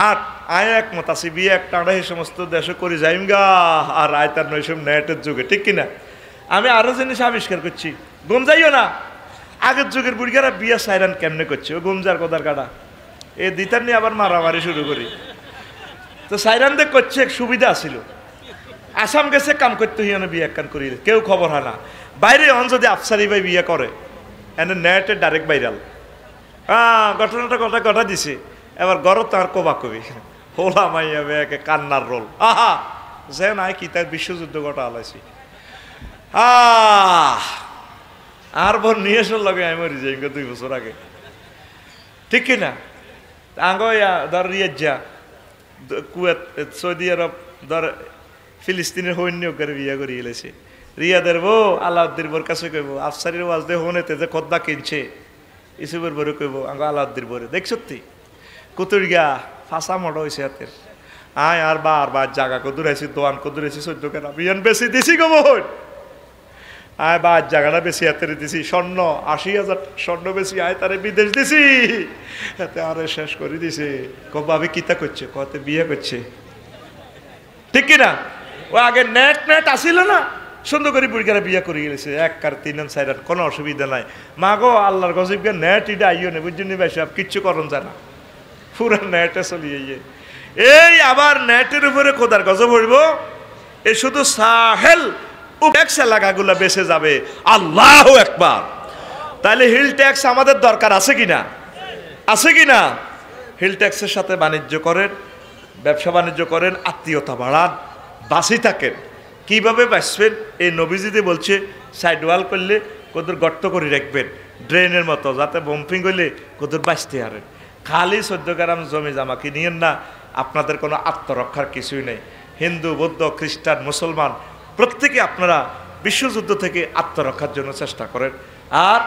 আট আয় একমত আছি বিয়ে একটা এই সমস্ত দেশে করে যাইম গা। আর আয় তার নৈসব নেটের যুগে, ঠিক কিনা? আমি আরো জিনিস আবিষ্কার করছি, গুম যাইও না। আগের যুগের বুড়িগারা বিয়ে সাইরান কেমনে করছে, ও গুমজার কোদার কাটা এ দিতার নিয়ে আবার মারামারি শুরু করি। তো সাইরান দেখ করছে সুবিধা আছিল, আসাম গেছে কাম করতে হিয়ানো বিয়ে একখান করি, কেউ খবর হয় না। বাইরে অন যদি আফসারি ভাই বিয়ে করে এনে নেটে ডাইরেক্ট ভাইরাল। ঘটনাটা কথা দিছে। এবার গড় তার কবা কবি হোলা মাইয়া একে কান্নার রোল। আহা যে নাই কি তার বিশ্বযুদ্ধ ঘটা আলাইছি। আর ভর নিয়ে এসে লগে আমি মরি যাই 2 বছর আগে, ঠিক কিনা? আঙ্গ ধর রিয়াজ্জা কুয়েত সৌদি আরব ধর ফিলিস্তিনের সৈন্যকের বিয়া করি এলেছে। রিয়াদের বউ আলাউদ্দিন বোর কাছে কইব আফসারির ওয়াজ দে হনেতে যে খদ্দা কিনছে ইসুবের বরে কইব আঙ্গ আলাউদ্দিন বরে দেখ সত্যি কুতুর গা ফাঁসা মডা হয়েছে হাতের। আয় আর বার জাগা কদুরাইছি দোয়ান কদুরাইছি 14 কেনা বিয়ান বেশি দিছি গো বোন। আয় বার জায়গাটা বেশি হাতের দিছি, স্বর্ণ 80,000 স্বর্ণ বেশি আয় তারে বিদেশ দিছি, এতে আরে শেষ করে দিছে। কবে কিতা করছে, কত বিয়ে করছে, ঠিক কিনা? ও আগে নেট আসিল না, সুন্দর করে বুড়িকারা বিয়ে করে গেছে 1 আর 3 আর 4 কোনো অসুবিধা নাই। মা গো আল্লাহর গজবকে নেট এটা আইও না বুঝলি ভাই, সব কিচ্ছু করন যায় না, পুরা নেটে চলিয়ে এই আবার নেটের উপরে খোদার গজব হইব। এ শুধু সাহেল ট্যাক্স এলাকাগুলো বেঁচে যাবে। আল্লাহু আকবার। তাহলে হিল ট্যাক্স আমাদের দরকার আছে কিনা? আছে কিনা? হিল ট্যাক্সের সাথে বাণিজ্য করেন, ব্যবসা বাণিজ্য করেন, আত্মীয়তা বাড়ান, বাঁচি থাকেন। কিভাবে বাঁচবেন? এই নবীজিতে বলছে সাইড ওয়াল করলে কদর গর্ত করে রাখবেন ড্রেনের মতো, যাতে বম্পিং হইলে কদর বাঁচতে পারেন। খালি 14 গ্রাম জমি জামা কিনিয়েন না, আপনাদের কোনো আত্মরক্ষার কিছুই নেই। হিন্দু, বৌদ্ধ, খ্রিস্টান, মুসলমান প্রত্যেকে আপনারা বিশ্বযুদ্ধ থেকে আত্মরক্ষার জন্য চেষ্টা করেন। আর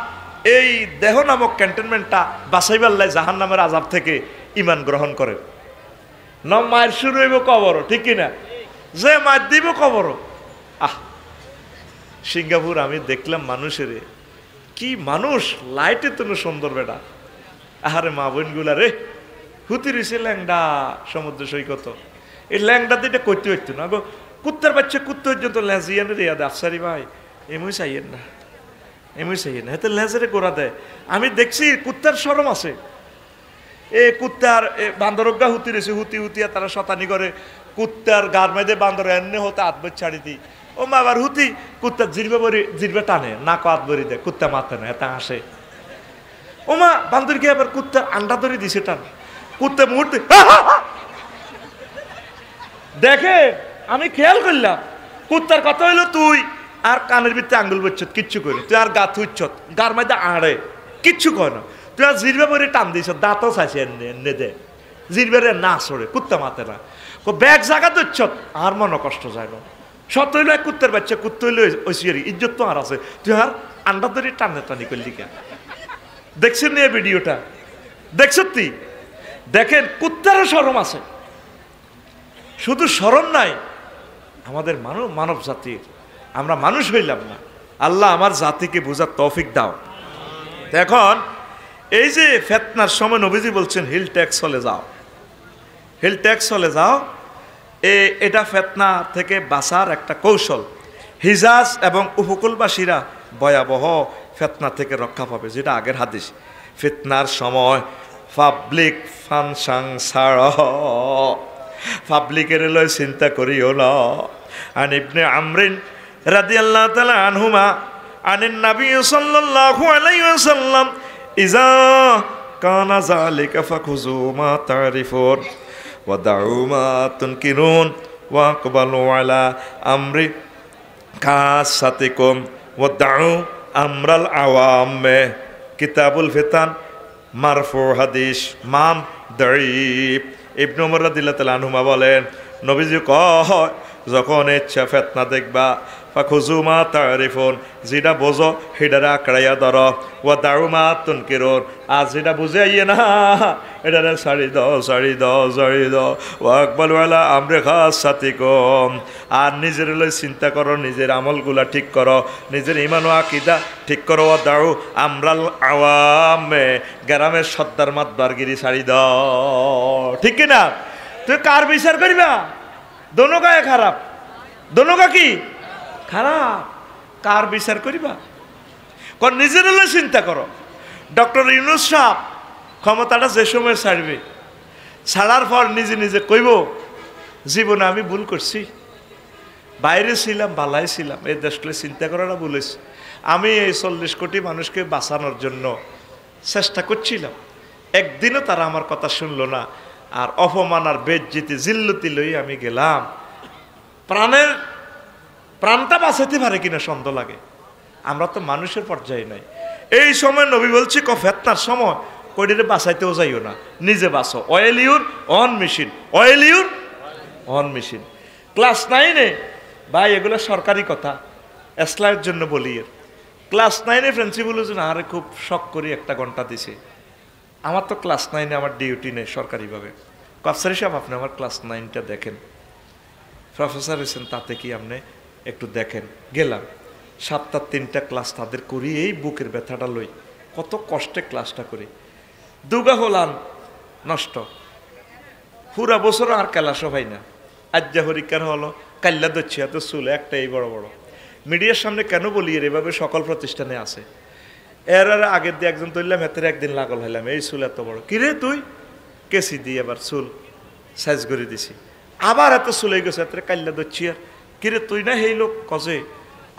এই দেহ নামক ক্যান্টনমেন্টটা বাসাইবাল্লাই জাহান নামের আযাব থেকে ঈমান গ্রহণ করেন। মায়ের শুরু হইব কবর, ঠিক কিনা? যে মায়ের দিব কবর। সিঙ্গাপুর আমি দেখলাম মানুষের কি মানুষ, লাইটে তো সুন্দর বেটা। আহারে মা বোনগুলা রে হুতি রয়েছে ল্যাংডা সমুদ্র সৈকত, এই ল্যাংডাতে এটা করতে হইতো না গো। কুত্তার বাচ্চা কুত্তা পর্যন্ত লেজিয়ান রে আফসারি ভাই এমনি চাইয়েন না, এমনি চাইয়েন না, এতে লেজারে গোড়া দেয়। আমি দেখছি কুত্তার শরম আছে। এ কুত্তার বান্দরগা হুতি রয়েছে, হুতিয়া তারা শতানি করে কুত্তার গার মেয়েদের বান্দর এনে হতে আতবর ছাড়ি দিই। ও মা আবার হুতি কুত্তার জিরবে টানে, নাক হাত বরি দেয়, কুত্তা মারতে না, এটা আসে। ওমা বান্দরকে আবার কুত্তার আন্ডা ধরে দিছে টান, কুত্তা মুহূর্তে দেখে আমি খেয়াল করলাম কুত্তার কথা হইলো তুই আর কানের ভিতরে আঙ্গুল বচ্ছত কিচ্ছু করি, তুই আর গা থুচ্ছত গার মধ্যে আড়ে কিচ্ছু কয় না, তুই আর জিরবে পরে টান দিছ দাঁতও চাইছে এনে দে জিরবেরে না সরে কুত্তা মাতে না ব্যাগ জাগা দিচ্ছত আর মনে কষ্ট যায় না। সত্য হইলো এক কুত্তার বাচ্চা, কুত্তা হইলো ঐশিয়ারি ইজ্জত তো আর আছে, তুই আর আন্ডা ধরে টানে টানি করলি কেন? দেখছেন নিয়ে ভিডিওটা দেখছ তুই? দেখেন কুত্তারও শরম আছে, শুধু শরম নাই আমাদের মানব জাতির, আমরা মানুষ হইলাম না। আল্লাহ আমার জাতিকে বোঝার তৌফিক দাও। এখন এই যে ফিতনার সময় নবীজি বলছেন হিল ট্যাক্স চলে যাও, হিল ট্যাক্স চলে যাও, এটা ফিতনা থেকে বাঁচার একটা কৌশল। হিজাজ এবং উপকূলবাসীরা ভয়াবহ ফিতনা থেকে রক্ষা পাবে, যেটা আগের হাদিস। ফিতনার সময় পাবলিক ফাংশন ছাড়, পাবলিকের লয় চিন্তা করিও না। আন ইবনে আমরিন রাদিয়াল্লাহু তাআলা আনহুমা আনিন নবী সাল্লাল্লাহু আলাইহি ওয়াসাল্লাম ইযা কানা যালিকা ফাখুযু মা তারিফুন ওয়া দাউ মা তুনকিরুন ওয়া আকবালু আলা আমরি কাসাতিকুম ওয়া দাউ আমরাল আওয়াম। কিতাবুল ফিতান মারফু হাদিস মাম দাঈফ। ইবনে ওমর রাদিয়াল্লাহু তাআলা আনহুমা বলেন নবীজি কয় যখন ইচ্ছা ফিতনা দেখবা ফাখুযু মা তারিফুন, যেটা বোঝো সেটারে আঁকড়াইয়া ধর, ওয়া দাউ মা তুনকিরুন, আর যেটা বুঝে আইয়ে না এটারে ছাড়ি দাও ছাড়ি দাও ছাড়ি দাও। ওয়া আকবালু আলা আমরি খাসাতিকুম, আর নিজের লই চিন্তা করো, নিজের আমলগুলা ঠিক করো, নিজের ঈমান ও আকীদা ঠিক করো। ওয়া দাউ আমরাল আওয়াম, গ্রামের সর্দার মাতবারগিরি ছাড়ি দাও। ঠিক কিনা? তুই কার বিচার করিবা? দোনোগায় খারাপ, দোনোগা কি খারাপ, কার বিচার করিবা? কারণ নিজের হলে চিন্তা করো। ডক্টর ইউনূস সাহেব ক্ষমতাটা যে সময় ছাড়বে, ছাড়ার পর নিজে নিজে কইব জীবনে আমি ভুল করছি, বাইরে ছিলাম বালাই ছিলাম, এই দেশটা চিন্তা করাটা বলেছি, আমি এই 40 কোটি মানুষকে বাঁচানোর জন্য চেষ্টা করছিলাম, একদিনও তারা আমার কথা শুনলো না, আর অপমান আর বেজ্জিতি জিল্লতি লই আমি গেলাম। প্রাণটা বাঁচাতে পারে কিনা সন্দেহ লাগে। আমরা তো মানুষের পর্যায়ে নাই। এই সময় নবী বলছি ফিতনার সময় কইরে বাঁচাইতেও যাইও না, নিজে বাঁচো। Oil your own machine, oil your own machine. Class 9-এ ভাই এগুলো সরকারি কথা, এসলাইয়ের জন্য বলি। ক্লাস 9-এ প্রিন্সিপাল আরে খুব শখ করি 1 ঘন্টা দিছে। আমার তো ক্লাস 9-এ আমার ডিউটি নেই সরকারিভাবে। আফসার সাহেব আপনি আমার ক্লাস 9টা দেখেন, প্রফেসর হয়েছেন তাতে কি আপনি একটু দেখেন। গেলাম 7টা 3টা ক্লাস তাদের করি, এই বুকের ব্যথাটা লই, কত কষ্টে ক্লাসটা করি। দুগা হলাম নষ্ট, পুরা বছর আর ক্লাসও হয় না। আজ্জা হরিকার হলো কাল্লা দচ্ছি এত চুল একটা এই বড় বড়। মিডিয়ার সামনে কেন বলি এভাবে সকল প্রতিষ্ঠানে আছে। এর আগের দিয়ে একজন তুললাম, হাতের একদিন লাগল হইলাম, এই চুল এত বড়, কিরে তুই কেসি দিয়ে আবার চুল সাইজ করে দিছি, আবার এত চুল হয়ে গেছে, হাতের কাল্লা দচ্ছি। আর কিরে তুই না সেই লোক কজে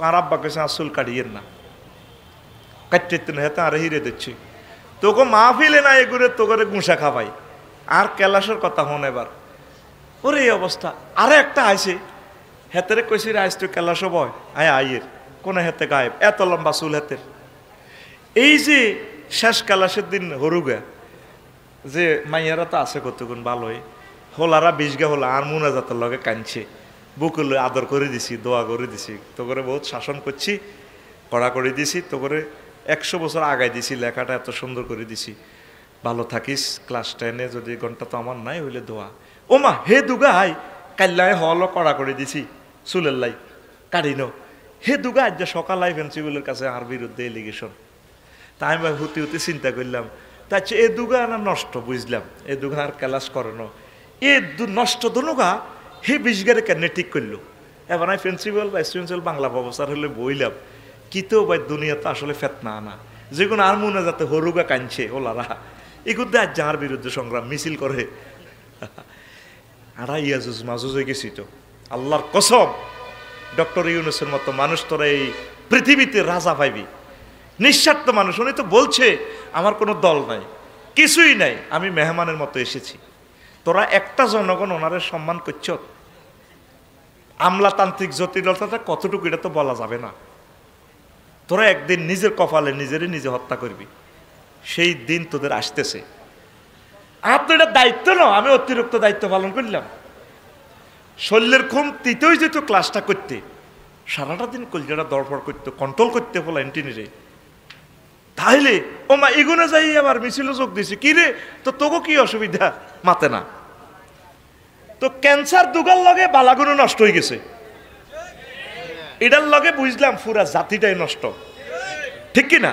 কার আব্বা কেছে আর চুল কাটিয়েন না, কাটতে না হেতে আর হিরে দিচ্ছি, তোকে মাহফিলে না এগুলো তোকে গুঁসা খাবাই। আর ক্যালাসের কথা হন এবার, ওরে এই অবস্থা। আরে একটা আইসে হেতেরে কইছি আইস তুই ক্যালাসও বয়, আয় আইয়ের কোন হেতে গায়েব, এত লম্বা চুল হেতের। এই যে শেষ ক্যালাসের দিন হরুগা যে মাইয়ারা তো আছে কতক্ষণ ভালোই, হোলারা 20 গা হলা আর মুনাজাতের লগে কাঁদছে, বুকে লই আদর করে দিছি, দোয়া করে দিছি, তো করে বহুত শাসন করছি, কড়া করে দিছি, তো করে 100 বছর আগাই দিছি, লেখাটা এত সুন্দর করে দিছি, ভালো থাকিস ক্লাস 10-এ, যদি ঘন্টা তো আমার নাই হইলে দোয়া। ওমা হে দুগা হাই কাল্লায় হলো কড়া করে দিছি চুলের লাই কাটিনো, হে দুগা আজ সকালাই প্রিন্সিপালের কাছে আর বিরুদ্ধে এলিগেশন। তা আমি হুতি হুতি চিন্তা করলাম, তাই এ দুগা না নষ্ট, বুঝলাম এ দুগা আর ক্লাস করে না, এ নষ্ট দুগা হে 20 গারে কেন ঠিক করলো। এবার আমি principal vice principal Bangla professor হলে বইলাম, কি তো ভাই দুনিয়া তো আসলে ফেতনা আনা, যেগুলো আর মনে যাতে হরুগা কাঁদছে ওলারা, এগুলো আজ যার বিরুদ্ধে সংগ্রাম মিছিল করে। আড়া ইয়াজুজ মাজুজ হয়ে গেছি তো, আল্লাহর কসম ডক্টর ইউনূসের মতো মানুষ তোরা এই পৃথিবীতে রাজা পাইবি, নিঃস্বার্থ মানুষ। উনি তো বলছে আমার কোনো দল নাই, কিছুই নাই, আমি মেহমানের মতো এসেছি। তোরা একটা জনগণ ওনারে সম্মান করছ, আমলাতান্ত্রিক জটিলতাটা কতটুকু এটা তো বলা যাবে না। তোরা একদিন নিজের কপালে নিজেরই নিজে হত্যা করবি, সেই দিন তোদের আসতেছে। আর তো এটা দায়িত্ব না, আমি অতিরিক্ত দায়িত্ব পালন করলাম। শরীরের খুন তৃতীয় যেত ক্লাসটা করতে, সারাটা দিন কলজাটা দরফড় করতে, কন্ট্রোল করতে বলা এন্টিনিরে। তাহলে ও মা এগুনে যাই আবার মিছিলে যোগ দিছি, কি রে তো তোকে কি অসুবিধা মাতে না? তো ক্যান্সার দুগার লগে বালাগুনো নষ্ট হয়ে গেছে, এটার লগে বুঝলাম পুরা জাতিটাই নষ্ট, ঠিক কি না?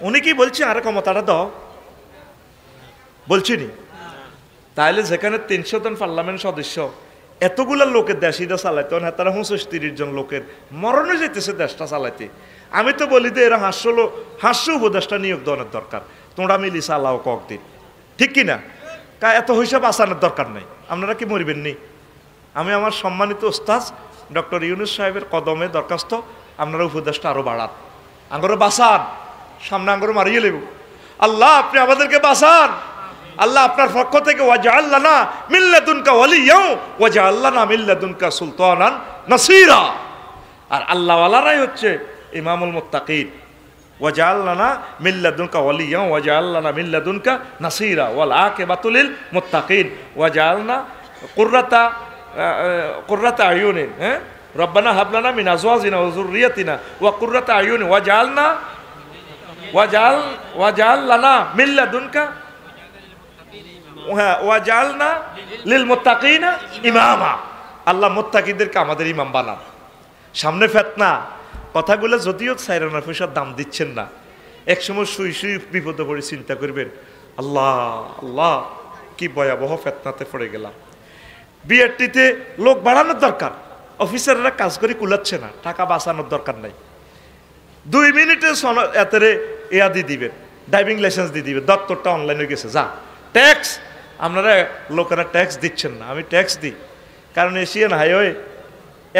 উনি কি বলছে আরে ক্ষমতাটা দাও, বলছিনি? তাহলে যেখানে 300 জন পার্লামেন্ট সদস্য, এতগুলা লোকের দেশ এটা চালাইতে, তারা 35-30 জন লোকের মরণে যেতেছে দেশটা চালাইতে। আমি তো বলি যে এরা হাস্য উপদেশটা নিয়োগ দেওয়ার দরকার, তোমরা মিলি চালাও কয়েকদিন, ঠিক কিনা? এত হিসাব আসানোর দরকার নাই, আপনারা কি মরিবেন নি? আমি আমার সম্মানিত ওস্তাদ ডক্টর ইউনূস সাহেবের কদমে দরখাস্ত, আপনারা উপদেশটা আরো বাড়ান, আঙ্গরে বাঁচান, সামনে আঙ্গরে মারিয়ে লেব। আল্লাহ আপনি আমাদেরকে বাঁচান, আল্লাহ আপনার পক্ষ থেকে ওয়াজআল লানা মিন লাদুনকা ওয়ালিয়্যাও ওয়াজআল লানা মিন লাদুনকা সুলতানান নাসীরা। আর আল্লাহ ওয়ালারাই হচ্ছে ইমামুল মুত্তাকিন। ওয়াজআল লানা মিন লাদুনকা ওয়ালিয়্যাও ওয়াজআল লানা মিন লাদুনকা নাসীরা ওয়াল আকিবাতু লিল মুত্তাকিন ওয়াজআলনা কুররাতা আয়ুনিন। হ্যাঁ, রব্বানা হাব লানা মিন আজওয়াজিনা ওয়া যুররিয়াতিনা ওয়া কুররাতা আয়ুনিন ওয়াজআল লানা মিন লাদুনকা ওয়াজআলনা লিল মুত্তাকিনা ইমামা। আল্লাহ মুত্তাকিদেরকে আমাদের ইমাম বানান। সামনে ফিতনা, কথাগুলো যদিও সাইরানা পয়সার দাম দিচ্ছেন না, একসময় শুই শুই বিপদে পড়ে চিন্তা করবেন, আল্লাহ আল্লাহ কি ভয়াবহ ফিতনাতে পড়ে গেলাম। বিআরটিতে লোক বাড়ানোর দরকার, অফিসাররা কাজ করে কুলাচ্ছে না, টাকা বাঁচানোর দরকার নাই। 2 মিনিটে এতেরে এয়া দিয়ে দিবেন, ড্রাইভিং লাইসেন্স দিয়ে দিবেন, দপ্তরটা অনলাইন হয়ে গেছে। যা ট্যাক্স, আপনারা লোকেরা ট্যাক্স দিচ্ছেন না, আমি ট্যাক্স দিই। কারণ এশিয়ান হাইওয়ে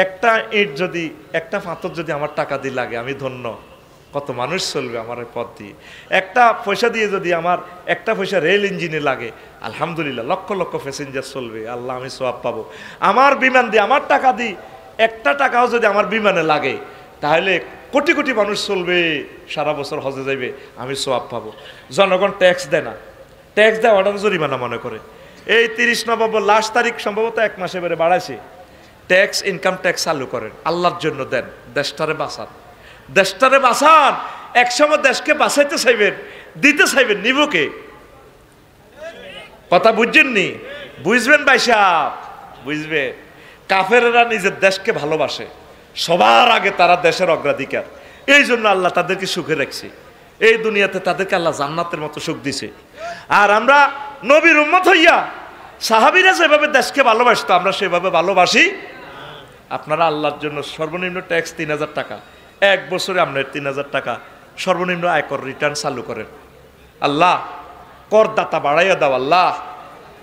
একটা ইট যদি, একটা পাথর যদি আমার টাকা দিয়ে লাগে, আমি ধন্য। কত মানুষ চলবে আমার পথ দিয়ে। একটা পয়সা দিয়ে যদি আমার একটা পয়সা রেল ইঞ্জিনে লাগে, আলহামদুলিল্লাহ লক্ষ লক্ষ প্যাসেঞ্জার চলবে, আল্লাহ আমি সওয়াব পাবো। আমার বিমান দিয়ে, আমার টাকা দিই, একটা টাকাও যদি আমার বিমানে লাগে, তাহলে কোটি কোটি মানুষ চলবে, সারা বছর হজে যাইবে, আমি সওয়াব পাবো। জনগণ ট্যাক্স দেয় না, ট্যাক্স দেয় অর্ডার জরিমানা মনে করে। এই 30 নভেম্বর লাস্ট তারিখ সম্ভবত 1 মাস এবারে বাড়াইছে। ট্যাক্স, ইনকাম ট্যাক্স চালু করেন, আল্লাহর জন্য দেন, দেশটারে বাঁচান, দেশটারে বাঁচান। একসময় দেশকে বাঁচাইতে চাইবেন, দিতে চাইবেন, নিবকে? কথা বুঝছেননি? বুঝবেন ভাই সাহেব, বুঝবে। কাফেরেরা নিজের দেশকে ভালোবাসে, সবার আগে তারা দেশের অগ্রাধিকার। এই জন্য আল্লাহ তাদেরকে সুখে রাখছে, এই দুনিয়াতে তাদেরকে আল্লাহ জান্নাতের মতো সুখ দিছে। আর আমরা নবীর উম্মত হইয়া সাহাবীরা যেভাবে দেশকে ভালোবাসতো, আমরা সেভাবে ভালোবাসি। আপনারা আল্লাহর জন্য সর্বনিম্ন ট্যাক্স 3000 টাকা, 1 বছরে আপনার 3000 টাকা সর্বনিম্ন আয়কর রিটার্ন চালু করেন। আল্লাহ করদাতা বাড়াইয়া দাও, আল্লাহ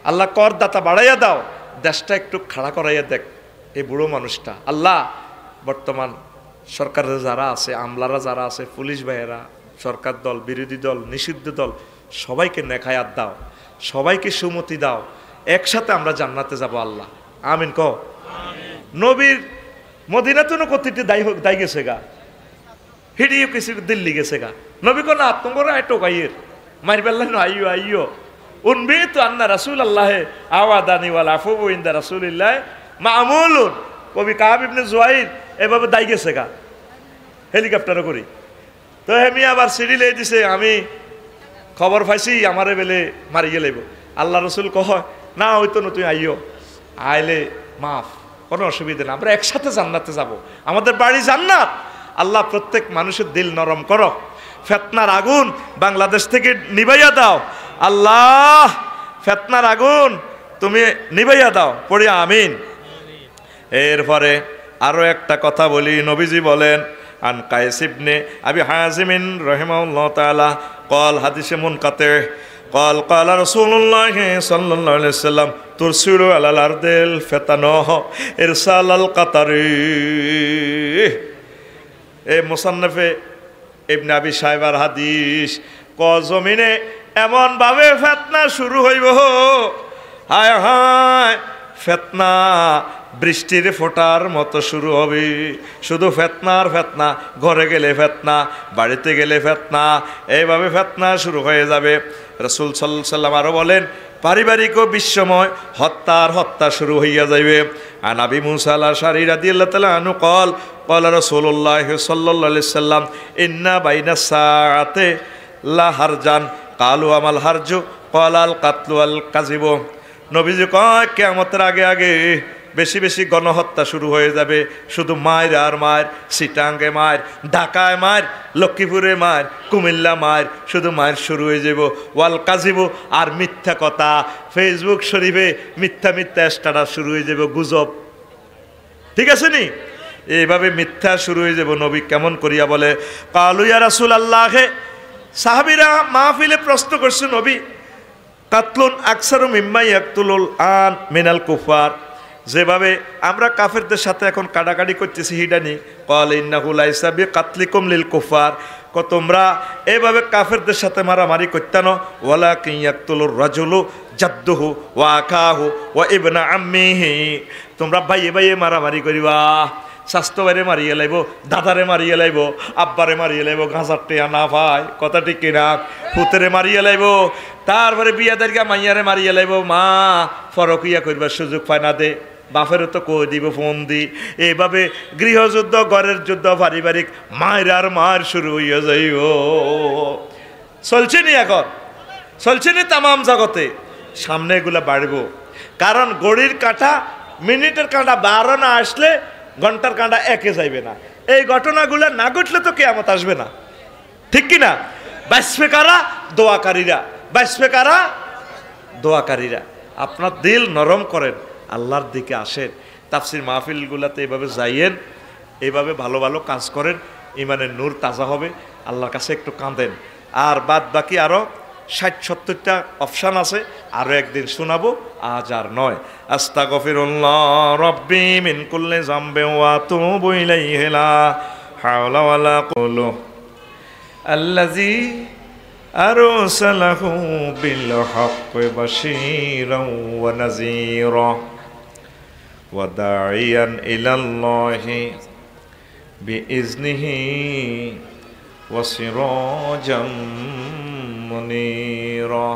আল্লাহ করদাতা বাড়াইয়া দাও, দেশটা একটু খাড়া করাইয়া দেখ এই বুড়ো মানুষটা। আল্লাহ বর্তমান সরকারের যারা আছে, আমলারা যারা আছে, পুলিশ ভাইয়েরা, সরকার দল, বিরোধী দল, নিষিদ্ধ দল, সবাইকে নেখায়াত দাও, সবাইকে সুমতি দাও, একসাথে আমরা জান্নাতে যাব। আল্লাহ আমিন কও। নবীর মদিনাতুন কতিটি দায় গেছে গা, হিডিও কিছু দিল্লি গেছে গা। নবী কোন আত্মগরা টোকাইয়ের মারি বেল্লাহ আইয়ো আইয়ো উনবি তো আন্না রাসূলুল্লাহ আওয়াদানি ওয়াল আফু ইনদা রাসূলিল্লাহ মামুলুন। কবি কাব ইবনে জুয়াইর এভাবে দায় গেছে গা, হেলিকপ্টারে করি। তো হেমি আবার সিঁড়ি লেই দিছে, আমি খবর পাইছি আমারে বেলে মারিয়ে লাইব। আল্লাহ রসুল কহ না, হয়তো না, তুই আইও, আইলে মাফ, কোনো অসুবিধা না, আমরা একসাথে জান্নাতে যাব, আমাদের বাড়ি জান্নাত। আল্লাহ প্রত্যেক মানুষের দিল নরম করো, ফিতনার আগুন বাংলাদেশ থেকে নিভাইয়া দাও। আল্লাহ ফিতনার আগুন তুমি নিভাইয়া দাও, পড়ি আমিন। এরপরে আরো একটা কথা বলি, নবীজি বলেন আন কায়েস ইবনে আবি হাজিমিন রাহিমাহুল্লাহ তাআলা قال হাদিসে মুনকাতে قال قال رسول الله صلى الله عليه وسلم ترسل على الارض الفتن ارسال القطر। এই মুসান্নফে ইবনে আবি শাইবার হাদিস, জমিনে এমন ভাবে ফিতনা শুরু হইব, হায় হায় ফিতনা বৃষ্টির ফোঁটার মতো শুরু হবে। শুধু ফিতনা আর ফিতনা, ঘরে গেলে ফিতনা, বাড়িতে গেলে ফিতনা, এইভাবে ফিতনা শুরু হয়ে যাবে। রাসূল সাল্লাল্লাহু আলাইহি ওয়াসাল্লাম আরো বলেন, পারিবারিক ও বিশ্বময় হত্যা শুরু হইয়া যাইবে। আন আবি মুসা আল-আশআরী রাদিয়াল্লাহু তাআলা আনহু قال قال রাসূলুল্লাহ সাল্লাল্লাহু আলাইহি ওয়াসাল্লাম ইন্না বাইনাস সাআতে লা হারজান কালু আমাল হারজু قال আল কাতলু আল কাযিবু। নবীজি কয় কিয়ামতের আগে আগে বেশি বেশি গণহত্যা শুরু হয়ে যাবে। শুধু মায়ের আর মায়ের, সিটাঙ্গে মায়ের, ঢাকায় মায়ের, লক্ষ্মীপুরে মায়ের, কুমিল্লা মায়ের, শুধু মায়ের শুরু হয়ে যাব। ওয়াল কাজিবু, আর মিথ্যা কথা, ফেসবুক শরীফে মিথ্যা মিথ্যা স্ট্যাটাস শুরু হয়ে যাব, গুজব। ঠিক আছে নি? এইভাবে মিথ্যা শুরু হয়ে যাব। নবী কেমন করিয়া বলে, কালু ইয়া রাসূলুল্লাহ, সাহাবীরা মাহফিলে প্রশ্ন করছে, নবী কাতলুন আকসারু মিম্মা ইয়াকতুলুল আন মিনাল কুফার, যেভাবে আমরা কাফেরদের সাথে এখন কাটাকাটি করতেছি হিডানি, ক্বাল ইন্নাহু লাইসা বিকাতলিকুম লিল কুফার, তোমরা এভাবে কাফেরদের সাথে মারামারি করতে না, ওয়ালাকিন ইয়াকতুলুর রাজুলু জাদ্দুহু ওয়া আখাহু ওয়া ইবনা আম্মিহি, তোমরা ভাইয়ে ভাইয়ে মারামারি করিবা, স্বাস্থ্য বাইরে মারিয়ে লাইব, দাদারে মারিয়ে লাইব, আব্বারে মারিয়ে লাইব, ঘাঁচার টেয়া না ভাই, কথা ঠিক কিনা, পুতেরে মারিয়ে লাইব, তারপরে বিয়াদারিকা মাইয়ারে মারিয়ে লাইব, মা ফরকিয়া করবার সুযোগ পায় না দে, বাপেরও তো কই দিব ফোন দি। এইভাবে গৃহযুদ্ধ, ঘরের যুদ্ধ, পারিবারিক মায়ের আর মায়ের শুরু হইয়া যাইব। চলছে নি এখন, চলছে নি তামাম জগতে, সামনে এগুলা বাড়ব। কারণ ঘড়ির কাঁটা, মিনিটের কাঁটা 12 না আসলে ঘন্টার কাঁটা একে যাইবে না। এই ঘটনাগুলো না ঘটলে তো কিয়ামত আসবে না, ঠিক কিনা? বাঁচবে কারা? দোয়াকারীরা। বাঁচবে কারা? দোয়াকারীরা। আপনার দিল নরম করেন, আল্লাহর দিকে আসেন, তাফসির মাহফিলগুলাতে এইভাবে যাইয়েন, এইভাবে ভালো ভালো কাজ করেন, ইমানের নূর তাজা হবে, আল্লাহর কাছে একটু কাঁদেন। আর বাদ বাকি আরও 60-70টা অপশান আছে, আরও একদিন শোনাবো, আজ আর নয়। আস্তাগফিরুল্লাহ রাব্বি মিন কুল্লি যামবিন ওয়া আতুবু ইলাইহি লা হাওলা ওয়ালা কুওয়াতা আল্লাযী আরসালাহু বিল হাক্কি বাশীরান ওয়া নাযীরা ওয়া দাঈয়ান ইলাল্লাহি বিইজনিহি ওয়া সিরাজাম মুনীরা।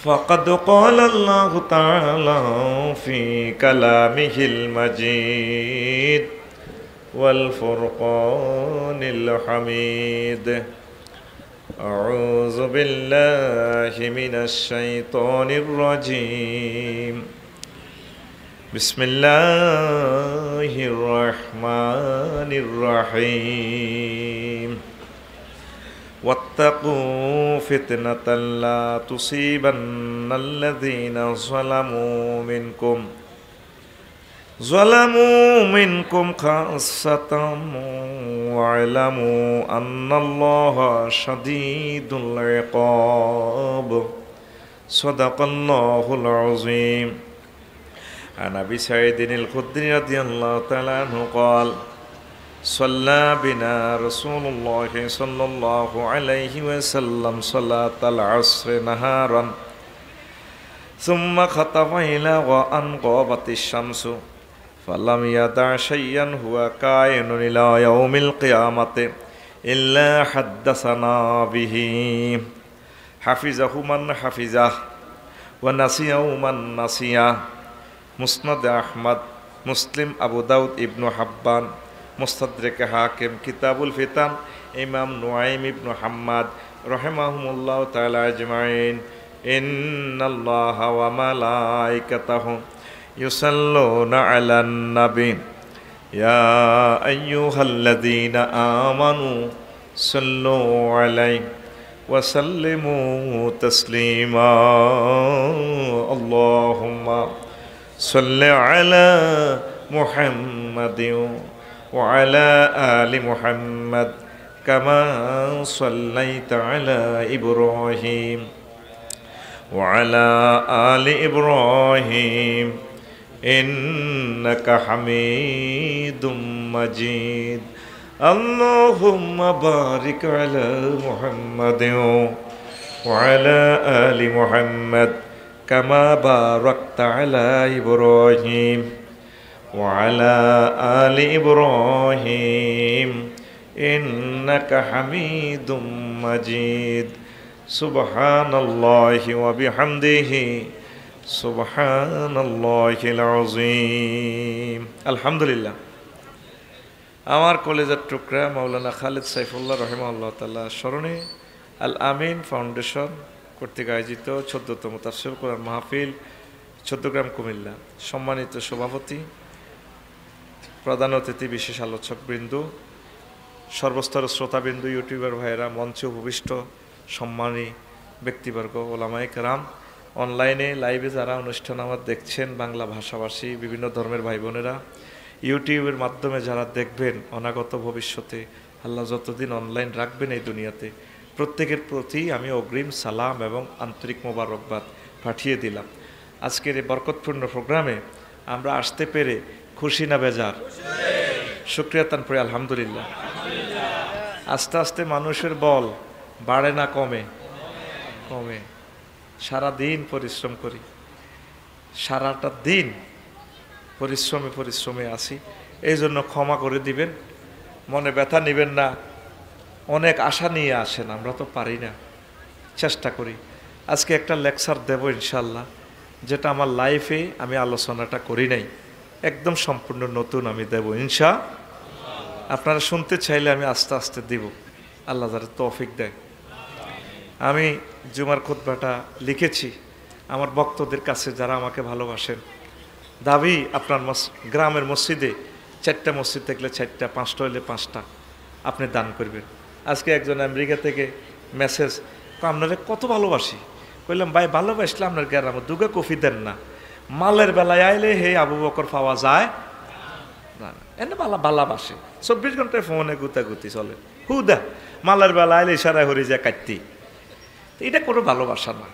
فقد قال الله تعالى في كلامه المجيد والفرقان الحميد أعوذ بالله من الشيطان الرجيم بسم الله الرحمن الرحيم واتقوا فتنة لا تصيبن الذين ظلموا منكم خاصة واعلموا أن الله شديد العقاب صدق الله العظيم. عن أبي سعيد الخدري رضي الله تعالى عنه قال صلى بنا رسول الله صلى الله عليه وسلم صلاة العصر نهارا ثم خطف إلى وأن غابت الشمس فلم يدع شيئا هو كائن إلى يوم القيامة إلا حدثنا به حفظه من حفظه ونسيه من نسيه. মুসনাদ আহমদ, মুসলিম, আবু দাউদ, ইবনু হাব্বান, মুস্তাদরিক হাকিম, কিতাবুল ফিতান, ইমাম নুআইম ইবনু হাম্মাদ রাহিমাহুমুল্লাহ তাআলা আজমাইন। ইন্নাল্লাহা ওয়া মালাইকাতাহু ইউসাল্লুনা আলান নবী ইয়া আইয়ুহাল্লাযীনা আমানু সাল্লু আলাইহি ওয়া সাল্লিমু তাসলিমা। আল্লাহুম্মা সাল্লি আলা মুহাম্মাদিন ওয়া আলা আলি মুহাম্মাদ কামা সাল্লাইতা আলা ইব্রাহিম ওয়া আলা আলি ইব্রাহিম ইন্নাকা হামিদুম মাজিদ। আল্লাহুম্মা বারিক আলা মুহাম্মাদিন ওয়া আলা আলি মুহাম্মাদ কামা বারাকতা আলা ইব্রাহিম ওয়া আলা আলি ইব্রাহিম ইন্নাকা হামিদুম মাজিদ সুবহানাল্লাহি ওয়া বিহামদিহি সুবহানাল্লাহিল আযীম। আলহামদুলিল্লাহ। আমার কলেজের টুকরা মাওলানা খালেদ সাইফুল্লাহ রহিমাহুল্লাহ তাআলা স্মরণে আল আমিন ফাউন্ডেশন কর্তৃক আয়োজিত ১৪তম তাফসীর কোরআন মাহফিল চৌদ্দগ্রাম কুমিল্লা, সম্মানিত সভাপতি, প্রধান অতিথি, বিশেষ আলোচকবৃন্দ, সর্বস্তরের শ্রোতাবিন্দু, ইউটিউবার ভাইয়েরা, মঞ্চে উপবিষ্ট সম্মানী ব্যক্তিবর্গ, ওলামায়ে কেরাম, অনলাইনে লাইভে যারা অনুষ্ঠান আমার দেখছেন, বাংলা ভাষাভাষী বিভিন্ন ধর্মের ভাই বোনেরা, ইউটিউবের মাধ্যমে যারা দেখবেন, অনাগত ভবিষ্যতে আল্লাহ যতদিন অনলাইন রাখবেন এই দুনিয়াতে, প্রত্যেকের প্রতি আমি অগ্রিম সালাম এবং আন্তরিক মোবারকবাদ পাঠিয়ে দিলাম। আজকের এই বরকতপূর্ণ প্রোগ্রামে আমরা আসতে পেরে খুশি না বেজার? শুকরিয়া তান পড়ে আলহামদুলিল্লাহ। আস্তে আস্তে মানুষের বল বাড়ে না কমে? কমে। সারা দিন পরিশ্রম করি, সারাটা দিন পরিশ্রমে আসি, এই জন্য ক্ষমা করে দিবেন, মনে ব্যথা নেবেন না। অনেক আশা নিয়ে আসেন, আমরা তো পারি না, চেষ্টা করি। আজকে একটা লেকচার দেব ইনশাল্লাহ, যেটা আমার লাইফে আমি আলোচনাটা করি নাই, একদম সম্পূর্ণ নতুন আমি দেব ইনশা। আপনারা শুনতে চাইলে আমি আস্তে আস্তে দিব, আল্লাহ যারা তৌফিক দেয়। আমি জুমার খুতবাটা লিখেছি আমার ভক্তদের কাছে, যারা আমাকে ভালোবাসেন। দাবি আপনার গ্রামের মসজিদে 4টা মসজিদ থাকলে 4টা, 5টা হলে 5টা আপনি দান করবেন। আজকে একজন আমেরিকা থেকে মেসেজ, আপনারা কত ভালোবাসি। কইলাম ভাই ভালোবাসলে আপনার গ্রামে দুগা কফি দেন না, মালের বেলায় আইলে হে আবু বকর পাওয়া যায় না, এনে ভালোবাসে 24 ঘন্টায় ফোনে গুতাগুতি চলে, হুদা মালের বেলা আইলে ইশারায় হরি যায় কাটতি। এটা কোনো ভালোবাসা না।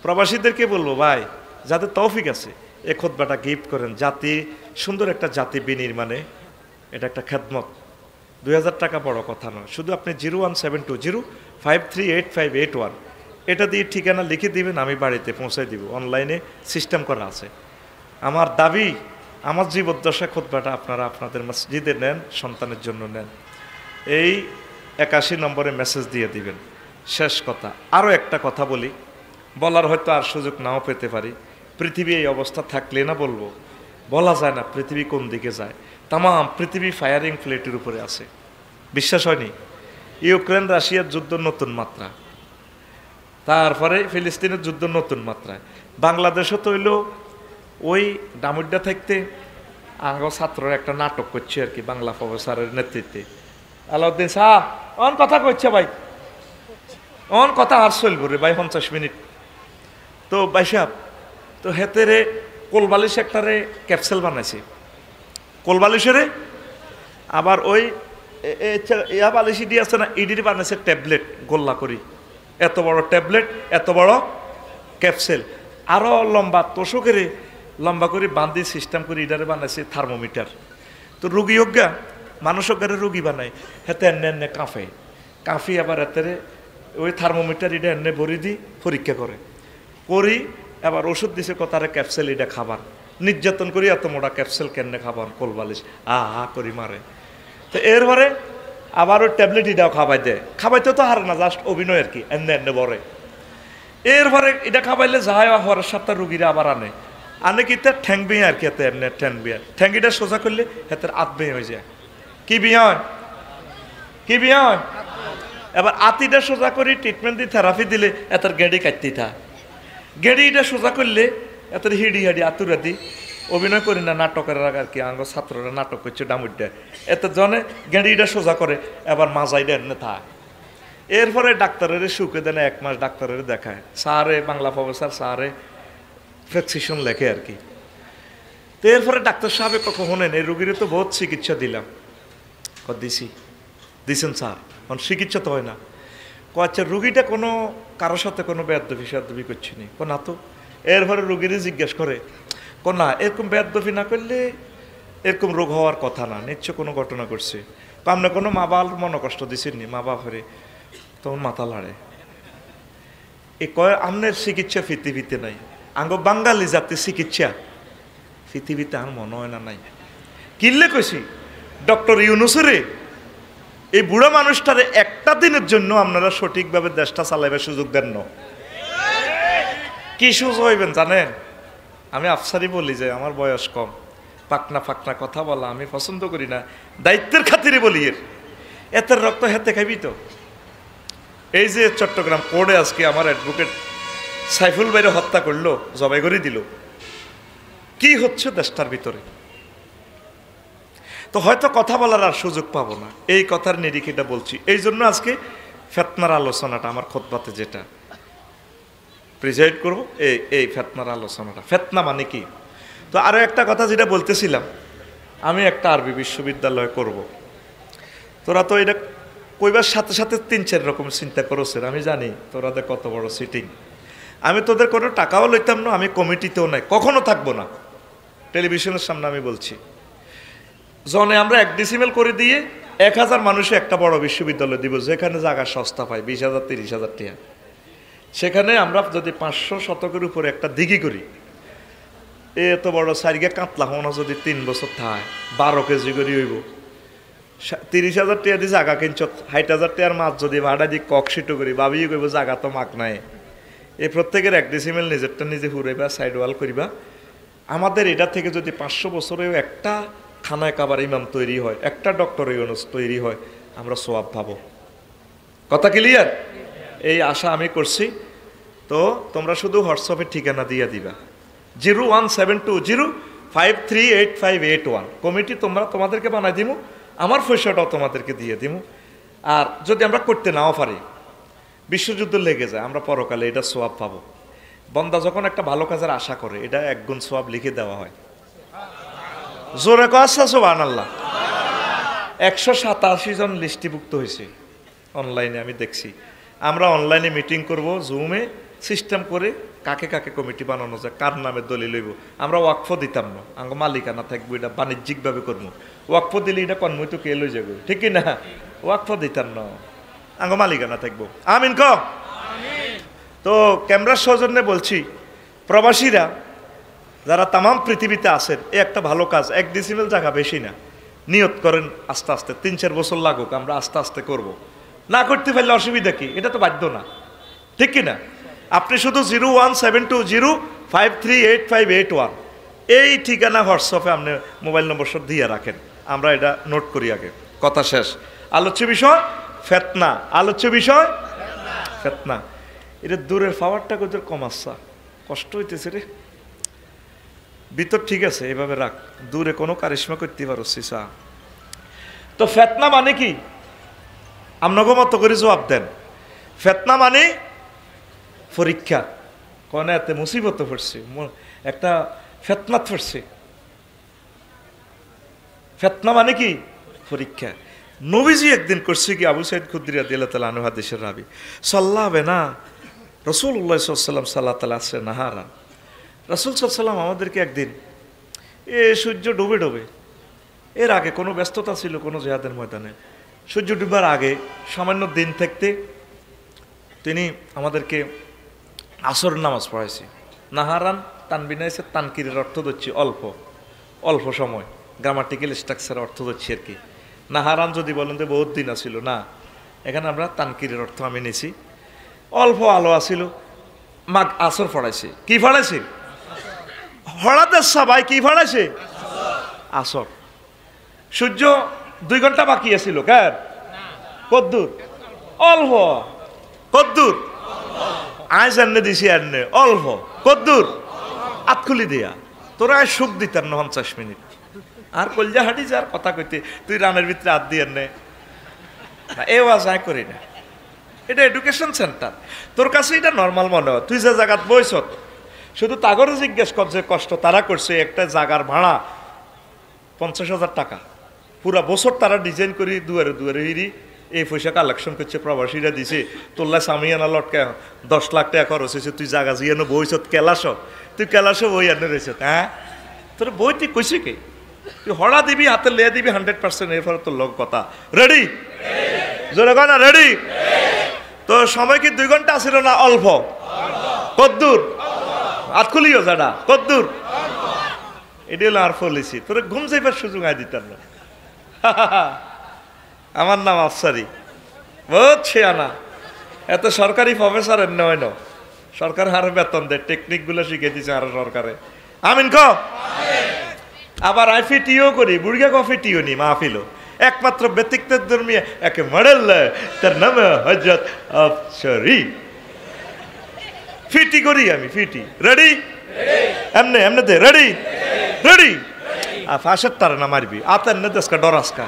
প্রবাসীদেরকে বলবো ভাই, যাদের তৌফিক আছে এ খুতবাটা গিফট করেন। জাতি, সুন্দর একটা জাতি বিনির্মাণে এটা একটা খেদমত। 2000 টাকা বড় কথা নয়। শুধু আপনি 01720538581 এটা দিয়ে ঠিকানা লিখে দিবেন, আমি বাড়িতে পৌঁছে দিব। অনলাইনে সিস্টেম করা আছে। আমার দাবি, আমার জীবদ্দশা খুতবাটা আপনারা আপনাদের মসজিদে নেন, সন্তানের জন্য নেন। এই 81 নম্বরে মেসেজ দিয়ে দিবেন। শেষ কথা, আরও একটা কথা বলি, বলার হয়তো আর সুযোগ নাও পেতে পারি। পৃথিবী এই অবস্থা থাকলে না বলবো, বলা যায় না পৃথিবী কোন দিকে যায়। তাম পৃথিবী ফায়ারিং প্লেটের উপরে আছে, বিশ্বাস হয়নি? ইউক্রেন রাশিয়ার যুদ্ধ নতুন মাত্রা, তারপরে ফিলিস্তিনের যুদ্ধ নতুন মাত্রায়। বাংলাদেশও তো হইল ওই ডামুড্ডা থাকতে আঙ্গ ছাত্ররা একটা নাটক করছে আর কি, বাংলা প্রফেসরের নেতৃত্বে। আলাউদ্দিন শাহ অন কথা কইছে ভাই, অন কথা আর চলব রে ভাই 50 মিনিট। তো ভাই সাহেব তো হেতেরে কোলবালিশ একটারে ক্যাপসুল বানাইছে, কোলবালিশেরে আবার ওই ইয়া বালিশি দিয়ে আছে না, ইডির বানাইছে ট্যাবলেট গোল্লা করি, এত বড় ট্যাবলেট, এত বড় ক্যাপসুল, আরও লম্বা তোষকের লম্বা করে বান্ধি সিস্টেম করে ইডারে বানাইছে থার্মোমিটার। তো রুগী অজ্ঞা মানুষ অজ্ঞারে রুগী বানায়, হেতে এনে কাঁফে কাঁফি, আবার এতেরে ওই থার্মোমিটার ইডা এনে ভরি দি পরীক্ষা করে করি, আবার ওষুধ দিছে কথারে ক্যাপসুল এটা খাবার, নির্যাতন করি এত মোটা ক্যাপসুল কেনে খাবার, কোলবালিশ আহা করি মারে। তো এরপরে আবার ওই ট্যাবলেট এটাও খাবাই দেয়, খাবাইতে তো হারে না, জাস্ট অভিনয় আর কি, এনে বরে। এরপরে এটা খাবাইলে যায় হওয়ার সাথে রুগীরা আবার আনে কি তার ঠ্যাং বিয়ে আর কি, এতে এমনি ঠ্যাং বিয়ে, ঠ্যাংটা সোজা করলে হাতের আত বেয়ে হয়ে যায়। কি বিয়ে হয়? কি বিয়ে হয়? এবার আতিটা সোজা করি ট্রিটমেন্ট দিয়ে থেরাপি দিলে এত গেঁড়ি কাটতে থাকে, গেঁড়িটা সোজা করলে এত হিডি হাডি আতুরা দি অভিনয় করি না, নাটকের আর কি আঙ্গ ছাত্ররা নাটক করছে ডামুড্ডা, এত জনে গেঁড়িটা সোজা করে এবার মাজাইটা এনে থাকে। এরপরে ডাক্তারের সুখে দেন 1 মাস ডাক্তারের দেখায়, স্যারে বাংলা প্রফেসর স্যারে প্রেসক্রিপশন লেখে আর কি। তো এরপরে ডাক্তার সাহেব কখন হলেন, এই রুগীর তো বহুত চিকিৎসা দিলাম, দিছেন স্যার, চিকিৎসা তো হয় না। আচ্ছা রুগীটা কোনো কারোর সাথে কোনো বেয়াদবি করছে নি? না তো। এরপরে রুগীরই জিজ্ঞেস করে, না এরকম বেয়াদবি না করলে এরকম রোগ হওয়ার কথা না, নিশ্চয় কোনো ঘটনা করছে। আপনি কোনো মা বাবার মনে কষ্ট দিছেননি? মা বাপরে তখন মাথা লাড়ে। এ কয় আমনের চিকিৎসা পৃথিবীতে নাই, আঙ্গ বাঙালি জাতির চিকিৎসা পৃথিবীতে আর মনে হয় না নাই। কিনলে কইছি ডক্টর ইউনুসরে এই বুড়া মানুষটারে একটা দিনের জন্য আপনারা সঠিকভাবে দেশটা চালাইবার সুযোগ দেন না। কি সুযোগ হইবেন জানেন? আমি আফসারি বলি যে আমার বয়স কম, পাকনা ফাকনা কথা বলা আমি পছন্দ করি না, দায়িত্বের খাতিরে বলি। এতের রক্ত হেতে খাইবি তো। এই যে চট্টগ্রাম কোর্টে আজকে আমার অ্যাডভোকেট সাইফুল ভাইরে হত্যা করলো, জবাই করে দিল, কি হচ্ছে দেশটার ভিতরে? তো হয়তো কথা বলার আর সুযোগ পাবো না, এই কথার নিরিখেটা বলছি। এই জন্য আজকে ফেতনার আলোচনাটা আমার খুতবাতে যেটা প্রিজাইড করবো, এই ফেতনার আলোচনাটা। ফেতনা মানে কি? তো আরও একটা কথা যেটা বলতেছিলাম, আমি একটা আরবি বিশ্ববিদ্যালয় করব। তোরা তো এটা কইবার সাথে সাথে 3-4 রকম চিন্তা করছেন, আমি জানি তোরাদের কত বড় সিটিং। আমি তোদের কোনো টাকাও লইতাম না, আমি কমিটিতেও নাই, কখনো থাকবো না। টেলিভিশনের সামনে আমি বলছি, জনে আমরা 1 ডিসিমেল করে দিয়ে 1000 মানুষে একটা বড় বিশ্ববিদ্যালয় দিব, যেখানে জায়গা সস্তা পাই 20,000 30,000 টাকা। সেখানে আমরা যদি 500 শতকের উপরে একটা দিঘি করি, এত বড় সারিগে কাতলা হওয়া যদি 3 বছর থায় 12 কেজি করে হইব, 30,000 টাকা দিয়ে জায়গা কিনছ, 60,000 টাকার মাছ যদি ভাড়া দিয়ে ককশিটো করি, ভাবিয়ে কইব জায়গা তো মাক নাই। এই প্রত্যেকের 1 ডিসিমেল নিজেরটা নিজে হুরাইবা, সাইড ওয়াল করিবা। আমাদের এটা থেকে যদি 500 বছরেও একটা খানায় কাবার ইমাম তৈরি হয়, একটা ডক্টর ইউনুস তৈরি হয়, আমরা সওয়াব পাবো। কথা ক্লিয়ার? এই আশা আমি করছি। তো তোমরা শুধু হোয়াটসঅ্যাপের ঠিকানা দিয়ে দিবা 01720538581। কমিটি তোমাদেরকে বানাই দিব, আমার পয়সাটাও তোমাদেরকে দিয়ে দিব। আর যদি আমরা করতে নাও পারি, বিশ্বযুদ্ধ লেগে যায়, আমরা পরকালে এটা সোয়াব পাবো। বন্দা যখন একটা ভালো কাজের আশা করে, এটা 1 গুণ সোয়াব লিখে দেওয়া হয়। জোরে কসা সুবহানাল্লাহ। 187 জন লিস্টিভুক্ত হয়েছে অনলাইনে, আমি দেখছি। আমরা অনলাইনে মিটিং করব, জুমে সিস্টেম করে কাকে কাকে কমিটি বানানো যায়, কার নামে দলিল লইব। আমরা ওয়াকফ দিতাম না, আঙ্গ মালিকানা থাকবো, এটা বাণিজ্যিকভাবে করবো। ওয়াকফ দিলে এটা কন্ময় তো কে লই যাবো, ঠিক না? ওয়াকফ দিতাম না, আঙ্গ মালিকানা থাকবো। আমিন ক। তো ক্যামেরার সৌজন্যে বলছি, প্রবাসীরা যারা তামাম পৃথিবীতে আছেন, এই একটা ভালো কাজ, 1 ডিসিমেল জায়গা বেশি না, নিয়ত করেন আস্তে আস্তে, 3-4 বছর লাগুক, আমরা আস্তে আস্তে করব। না করতে পারলে অসুবিধা কি? এটা তো বাধ্য না, ঠিক কিনা? আপনি শুধু 01720538581 এই ঠিকানা হোয়াটসঅ্যাপে আপনি মোবাইল নম্বর সব দিয়ে রাখেন, আমরা এটা নোট করি আগে। কথা শেষ। আলোচ্য বিষয় ফেতনা। আলোচ্য বিষয় ফেতনা। এটা দূরের পাওয়ারটা কত কম আসছা, কষ্ট হইতেছে রে। ভিতর ঠিক আছে, এভাবে রাখ, দূরে কোনো কারিশমা করতে পারো সিসা। তো ফেতনা মানে কি? আপনাকে মতো করে জবাব দেন। ফেতনা মানে পরীক্ষা। কোন এতে মুসিবত পড়ছে, একটা ফেতনাত পড়ছে। ফেতনা মানে কি? পরীক্ষা। নবীজি একদিন করছে কি, আবু সাইদ খুদরি রাদিয়াল্লাহু তাআলা আনহু হাদিসের রাবী, সাল্লাল্লাহু না রাসূলুল্লাহ সাল্লাল্লাহু আলাইহি ওয়াসাল্লাম সাল্লাতাল আসরে নাহারা। রাসূল সাল্লাল্লাহু আলাইহি ওয়াসাল্লাম আমাদেরকে একদিন সূর্য ডুবে ডুবে, এর আগে কোনো ব্যস্ততা ছিল কোনো জিহাদের ময়দানে, সূর্য ডুবার আগে সামান্য দিন থাকতে তিনি আমাদেরকে আসর নামাজ পড়াইছে। নাহারান তানবিনাইছে, তানকিরের অর্থ হচ্ছে অল্প, অল্প সময়, গ্রামাটিক্যাল স্ট্রাকচার অর্থ হচ্ছে আর কি। নাহারান যদি বলেন যে বহুত দিন আসিল, না, এখানে আমরা তানকিরের অর্থ আমি নিছি। অল্প আলো আসিল, মাগ আসর পড়াইছে। কি পড়াইছে? হঠাৎ সবাই কি পড়াইছে? আসর। সূর্য 2 ঘন্টা বাকি আছিল, কেন? কদ্দুর? অল্প। কদ্দুর? আজ এনে দিছি, এনে অল্প। কদ্দুর? আতখুলি দিয়া। তোরা সুখ দিতাম না 50 মিনিট, আর কলজা হাঁটি যার কথা কইতে তুই রানের ভিতরে হাত দিয়ে নে, এ ওয়াজ আয় করি না। এটা এডুকেশন সেন্টার, তোর কাছে এটা নর্মাল মনে হয়। তুই যে জায়গাত বইছ, শুধু তাগরে জিজ্ঞেস কর যে কষ্ট তারা করছে। একটা জায়গার ভাড়া 50,000 টাকা, পুরা বছর তারা ডিজাইন করি দুয়ারে দুয়ারে হিরি এই পয়সা কালেকশন করছে, প্রবাসীরা দিছে। তোল্লা সামিয়ানা লটকে 10 লাখ টাকা খরচ হয়েছে। তুই জায়গা জিয়ানো বইছ, কেলাস তুই কেলাসও বই আনে রয়েছ। হ্যাঁ, তোর বই তুই কইছি কে? তুই হড়া দিবি, হাতে লে দিবি 100%, এরপরে তোর লোক কথা। রেডি? জোরে কয় না রেডি? তো সময় কি 2 ঘন্টা ছিল না অল্প? কদ্দূর? হাত খুলিও যারা কদ্দূর? এটি হলো আর পলিসি। তোরে ঘুম যাইবার সুযোগ আয় দিতাম না। আমার নাম আফসারি, বুঝছে আনা। এত সরকারি প্রফেসরের নয় ন, সরকার আরো বেতন দেয়, টেকনিক গুলো শিখে দিচ্ছে আরো সরকারে। আমিন ক। আবার আইফিটিও করি, বুড়িয়া কফিটিও নি মাহফিল। একমাত্র ব্যতিক্রম ধর্মী একে মডেল, তার নাম হযরত আফসারি। ফিটি করি আমি, ফিটি। রেডি? এমনে এমনে দে। রেডি? রেডি? ফাঁসের তারা না মারবি, আতের নে দেশকা ডরাসকা।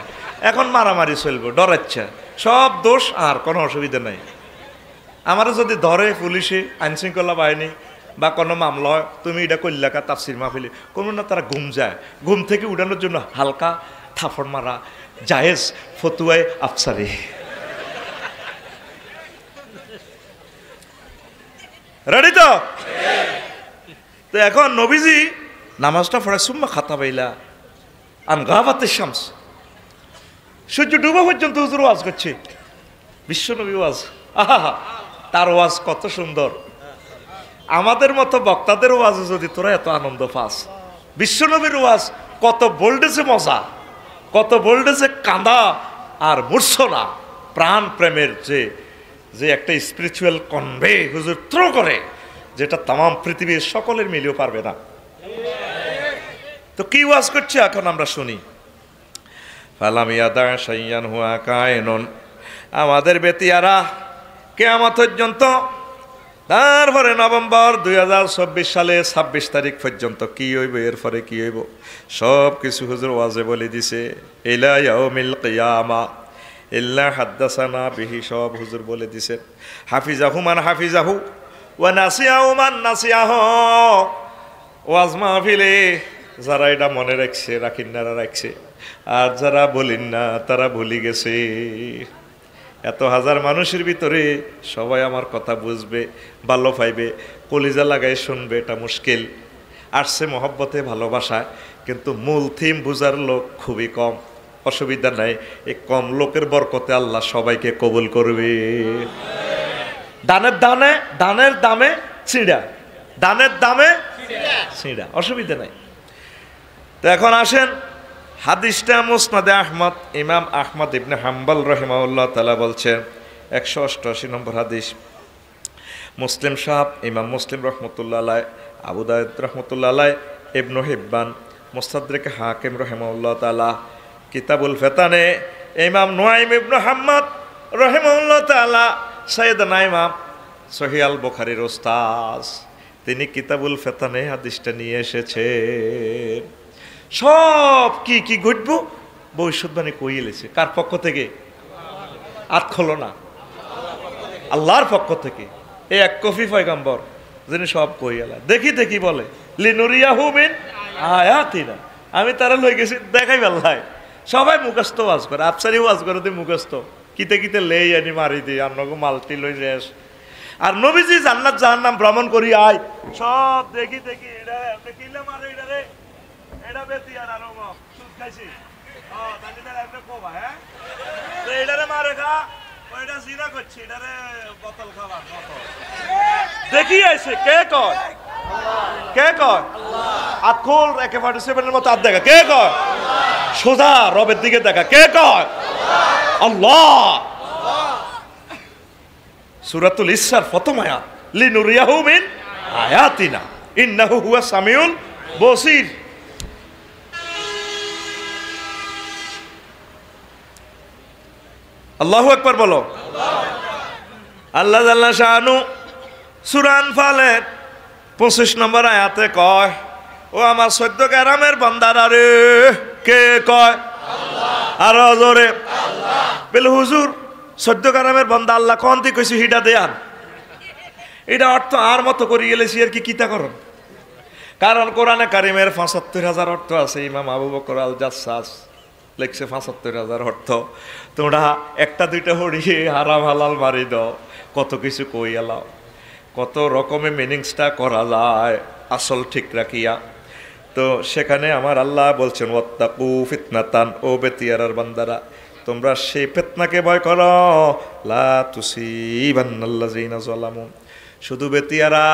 এখন মারামারি চলবো, ডরাচ্ছে সব দোষ, আর কোনো অসুবিধা নাই। আমারও যদি ধরে পুলিশে, আইনশৃঙ্খলা বাহিনী বা কোনো মামলা, তুমি এটা করলাকা তাফসির মাহফিলে, কোনো না তারা ঘুম যায়, ঘুম থেকে উঠানোর জন্য হালকা থাপড় মারা জায়েজ, ফতুয়ায় আফসারি। রেডি তো? তো এখন নবীজি নামাজটা পড়ে সুম্মা খাতা বাইলা আন গাবাতে শামস, সূর্য ডুবা পর্যন্ত হুজুর ওয়াজ করছে, বিশ্বনবী ওয়াজ। আহা, তার ওয়াজ কত সুন্দর। আমাদের মতো বক্তাদের ওয়াজে যদি তোরা এত আনন্দ পাস, বিশ্বনবীর ওয়াজ কত বোল্ডেছে মজা, কত বোল্ডেছে কাঁদা আর মূর্ছনা, প্রাণ প্রেমের যে একটা স্পিরিচুয়াল কনভে হুজুর থ্রো করে, যেটা তাম পৃথিবীর সকলের মিলেও পারবে না। তো কি ওয়াজ করছে এখন আমরা শুনি। আমাদের বেতিয়ারা কিয়ামত পর্যন্ত, তারপরে নভেম্বর 2024 সালে 26 তারিখ পর্যন্ত কি হইব, এরপরে কি হইব সব কিছু হুজুর ওয়াজে বলে দিছে। ইলা ইয়াউমিল কিয়ামা ইল্লা হাদ্দাসানা বিহি, সব হুজুর বলে দিছে। হাফিজাহু মান হাফিজাহু ওয়া নাসিয়াহু মান নাসিয়াহু। ওয়াজ মাহফিলে যারা এটা মনে রাখছে, রাখিনারা রাখছে, আর যারা বলিন না তারা ভুলি গেছে। এত হাজার মানুষের ভিতরে সবাই আমার কথা বুঝবে, ভালো পাইবে, কলিজা লাগাই শুনবে, এটা মুশকিল। আসছে মহব্বতে, ভালোবাসায়, কিন্তু মূল থিম বুঝার লোক খুবই কম। অসুবিধা নাই, এই কম লোকের বরকতে আল্লাহ সবাইকে কবুল করবে। দানের দানে, দানের দামে ছিঁড়া, দানের দামে ছিঁড়া, অসুবিধা নাই। তো এখন আসেন হাদিসটা মুসনাদে আহমদ, ইমাম আহমদ ইবনে হাম্বল রহিমাহুল্লাহ তাআলা বলছেন 188 নম্বর হাদিস। মুসলিম সাহেব, ইমাম মুসলিম রহমতুল্লাহ আলাইহ, আবু দাউদ রহমতুল্লাহ আলাইহ, ইবনে হিব্বান, মুস্তাদরিক হাকিম রহিমাহুল্লাহ তাআলা, কিতাবুল ফিতানে ইমাম নুআইম ইবনে হাম্মাদ রহিমাহুল্লাহ তাআলা, সাইয়েদনা ইমাম সহিহ আল বুখারীর উস্তাদ, তিনি কিতাবুল ফিতানে হাদিসটা নিয়ে এসেছেন। সব কি কি ঘটবো ভবিষ্যৎবাণী কইয়ে লেছে। কার পক্ষ থেকে? আত খোলো না, আল্লাহর পক্ষ থেকে। এই এক কফি পয়গম্বর যিনি সব কইয়ালা। দেখি দেখি বলে লিনুরিয়াহু মিন আয়াতিনা, আমি তারা লই গেছি দেখাই বেল্লাই। সবাই মুখস্থ ওয়াজ করে, আফসারি ওয়াজ করে দি মুখস্থ, কিতে কিতে লেই আনি মারি দিই, আপনাকে মালটি লই শেষ। আর নবীজি জান্নাত জাহান্নাম ভ্রমণ করি আয়, সব দেখি দেখি এটা কিলে মারে, এটা রে এটা বেতি আর আরো সুদ খাইছি, তাহলে তার একটা কোবা, হ্যাঁ এটারে মারে খা, ওইটা জিনা করছি, এটারে বোতল খাবার বোতল দেখি আইছে। কে কয়? কে কয়? আতখোল AK-47 মতো হাত দেখা। কে কয়? সোজা রবের দিকে দেখা। কে কয়? আল্লাহ। সূরাতুল ইসরার প্রথম আয়াত, লিনুরিয়াহু মিন আয়াতিনা ইন্নাহু হুয়াস সামিউল বসির। আল্লাহু আকবার বলো। আল্লাহ জাল্লা শাআনু সূরা আনফালের 25 নম্বর আয়াতে কয়, ও আমার 14 গ্রামের বান্দারা রে। কে কয়? আল্লাহ। আর জোরে আল্লাহ। বলে হুজুর 14 গ্রামের বান্দা আল্লাহ কোন থেকে কইছি হিডা দেয়ান, এটা অর্থ আর মতো করে গেলেছি আর কি কিতা করুন। কারণ কোরআনে কারিমের ৭৫,০০০ অর্থ আছে। ইমাম আবু বকর আল জাসসাস লেখছে ৭৫,০০০ অর্থ। তোমরা একটা দুইটা হরিয়ে হারাম হালাল মারি দাও, কত কিছু কই এলাও, কত রকমের মিনিংসটা করা যায় আসল ঠিক রাখিয়া। তো সেখানে আমার আল্লাহ বলছেন ওয়াত্তাকু ফিতনাতান, ও বেতিয়ারার বান্দারা তোমরা সেই ফিতনাকে ভয় করো, লা তুসিবান্নাল্লাযিনা যালামু। শুধু বেতিয়ারা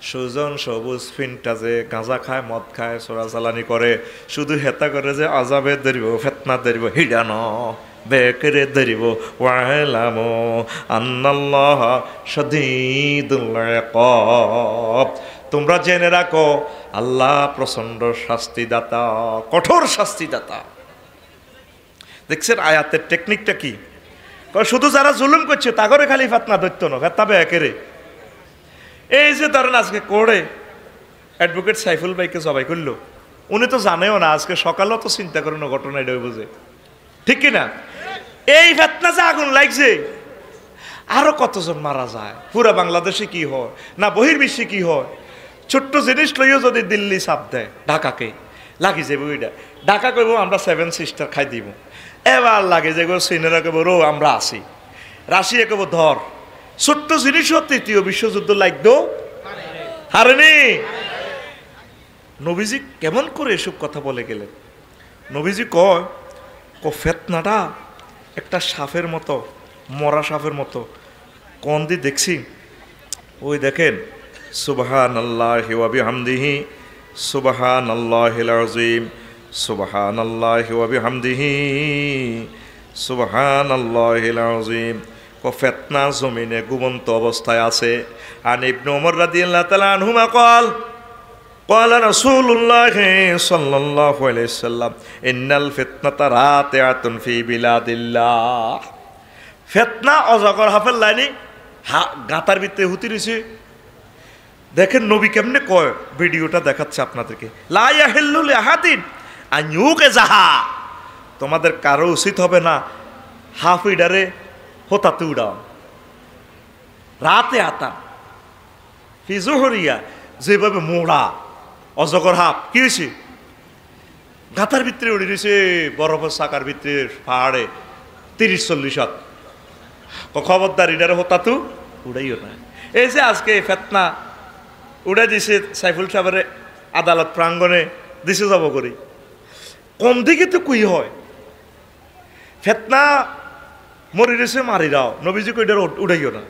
সুজন সবুজ ফিনটা যে গাঁজা খায়, মদ খায়, চোরাচালানি করে, শুধু হেতা করে যে আজাবে ধরিব, ফেতনা ধরিব, হিডানো বেকেরে ধরিব, ওয়ালামু আন্নাল্লাহ শাদীদুল ইকাব। তোমরা জেনে রাখো আল্লাহ প্রচন্ড শাস্তিদাতা, কঠোর শাস্তিদাতা। দেখছেন আয়াতের টেকনিকটা কি? শুধু যারা জুলুম করছে তাগরে খালি ফেতনা ধরতো না, ফেতনা বেকেরে। এই যে ধরেন আজকে করে অ্যাডভোকেট সাইফুল ভাইকে জবাই করলো, উনি তো জানেও না, আজকে সকালেও তো চিন্তা করেন ঘটনা এটাই বুঝে, ঠিক কিনা? এই ফেতনা যে আগুন লাগছে, আরো কতজন মারা যায়, পুরা বাংলাদেশে কি হয় না বহির্বিশ্বে কি হয়। ছোট্ট জিনিস লইও যদি দিল্লি চাপ দেয় ঢাকাকে, লাগি যাবো ওইটা, ঢাকা কইব আমরা 7 সিস্টার খাই দিব, এবার লাগে যে সিনেরা কইব রো আমরা আসি, রাশিয়া কইব ধর। ছোট্ট জিনিসও তৃতীয় বিশ্বযুদ্ধ লাগতো হারেনি। নবীজি কেমন করে এসব কথা বলে গেলেন? নবীজি কয় ফেতনাটা একটা সাপের মতো, মরা সাপের মতো। কোন দিয়ে দেখছি? ওই দেখেন, সুবহানাল্লাহি ওয়া বিহামদিহি সুবহানাল্লাহিল আযীম সুবহানাল্লাহি ওয়া বিহামদিহি সুবহানাল্লাহিল আযীম। ফেতনা জমিনে ঘুমন্ত অবস্থায় আছে। আন ইবনে ওমর রাদিয়াল্লাহু তাআলা আনহুমা قال رسول الله صلى الله عليه وسلم إن الفتنة راتعة في بلاد الله। ফিতনা অজগর হাফের লাইনি গাতার ভিতরে হুতি রইছে। দেখেন নবী কেমনে কয়, ভিডিওটা দেখাচ্ছে আপনাদেরকে। লা ইয়াহিল্লু লিআহাদিন আন ইউকিযাহা, তোমাদের কারো উচিত হবে না হাফিডারে হোতাতে উড়াও। রাতে আতা ফি জুহরিয়া, যেভাবে মোড়া অজগর হাফ কি হয়েছে, গাতার ভিতরে উড়ে রয়েছে, বরফের চাকার ভিতরে পাহাড়ে 30-40 হাত। খবরদার ইডারে হোতাতু উড়াইও না। এই যে আজকে ফেতনা উড়ে দিছে সাইফুল সাহেবের আদালত প্রাঙ্গণে দিছে যাব করি, কম দিকে তো কুই হয়। ফেতনা মরি রয়েছে মারিরাও, নবীজি কইডার উড়াইও না।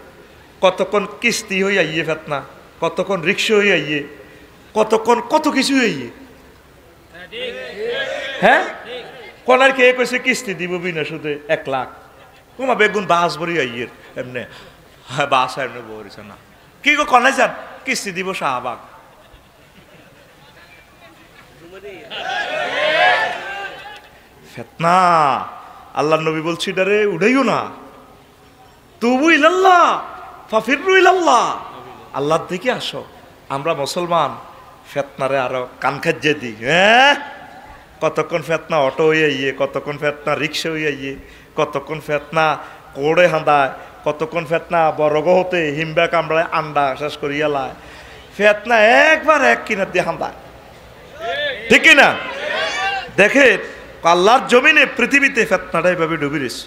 কতক্ষণ কিস্তি হয়ে আইয়ে ফেতনা, কতক্ষণ রিক্সা হয়ে আইয়ে, কতক্ষণ কত কিছু হইয়ে। হ্যাঁ, কনার কে কইছে কিস্তি দিব বিনা সুদে 1 লাখ, তোমার বেগুন বাস ভরি আইয়ের এমনি বাস এমনি বলছে না কি গো কনাই যান কিস্তি দিব শাহবাগ। ফেতনা আল্লাহ নবী বলছি ডারে উড়াইও না। তুবু ইলাল্লাহ ফাফিরু ইলাল্লাহ, আল্লাহর দিকে আসো। আমরা মুসলমান ফেতনারে আরো কান খাজ্জে দিই। হ্যাঁ, কতক্ষণ ফেতনা অটো হয়ে আইয়ে, কতক্ষণ ফেতনা রিক্সা হয়ে আইয়ে, কতক্ষণ ফেতনা কোড়ে হাঁদায়, কতক্ষণ ফেতনা বরগ হতে হিমবা কামড়ায় আন্ডা শেষ করিয়া লায়। ফেতনা একবার এক কিনার দিয়ে হাঁদায়, ঠিক কিনা? দেখে আল্লাহর জমিনে পৃথিবীতে ফেতনাটা এভাবে ডুবে রয়েছে।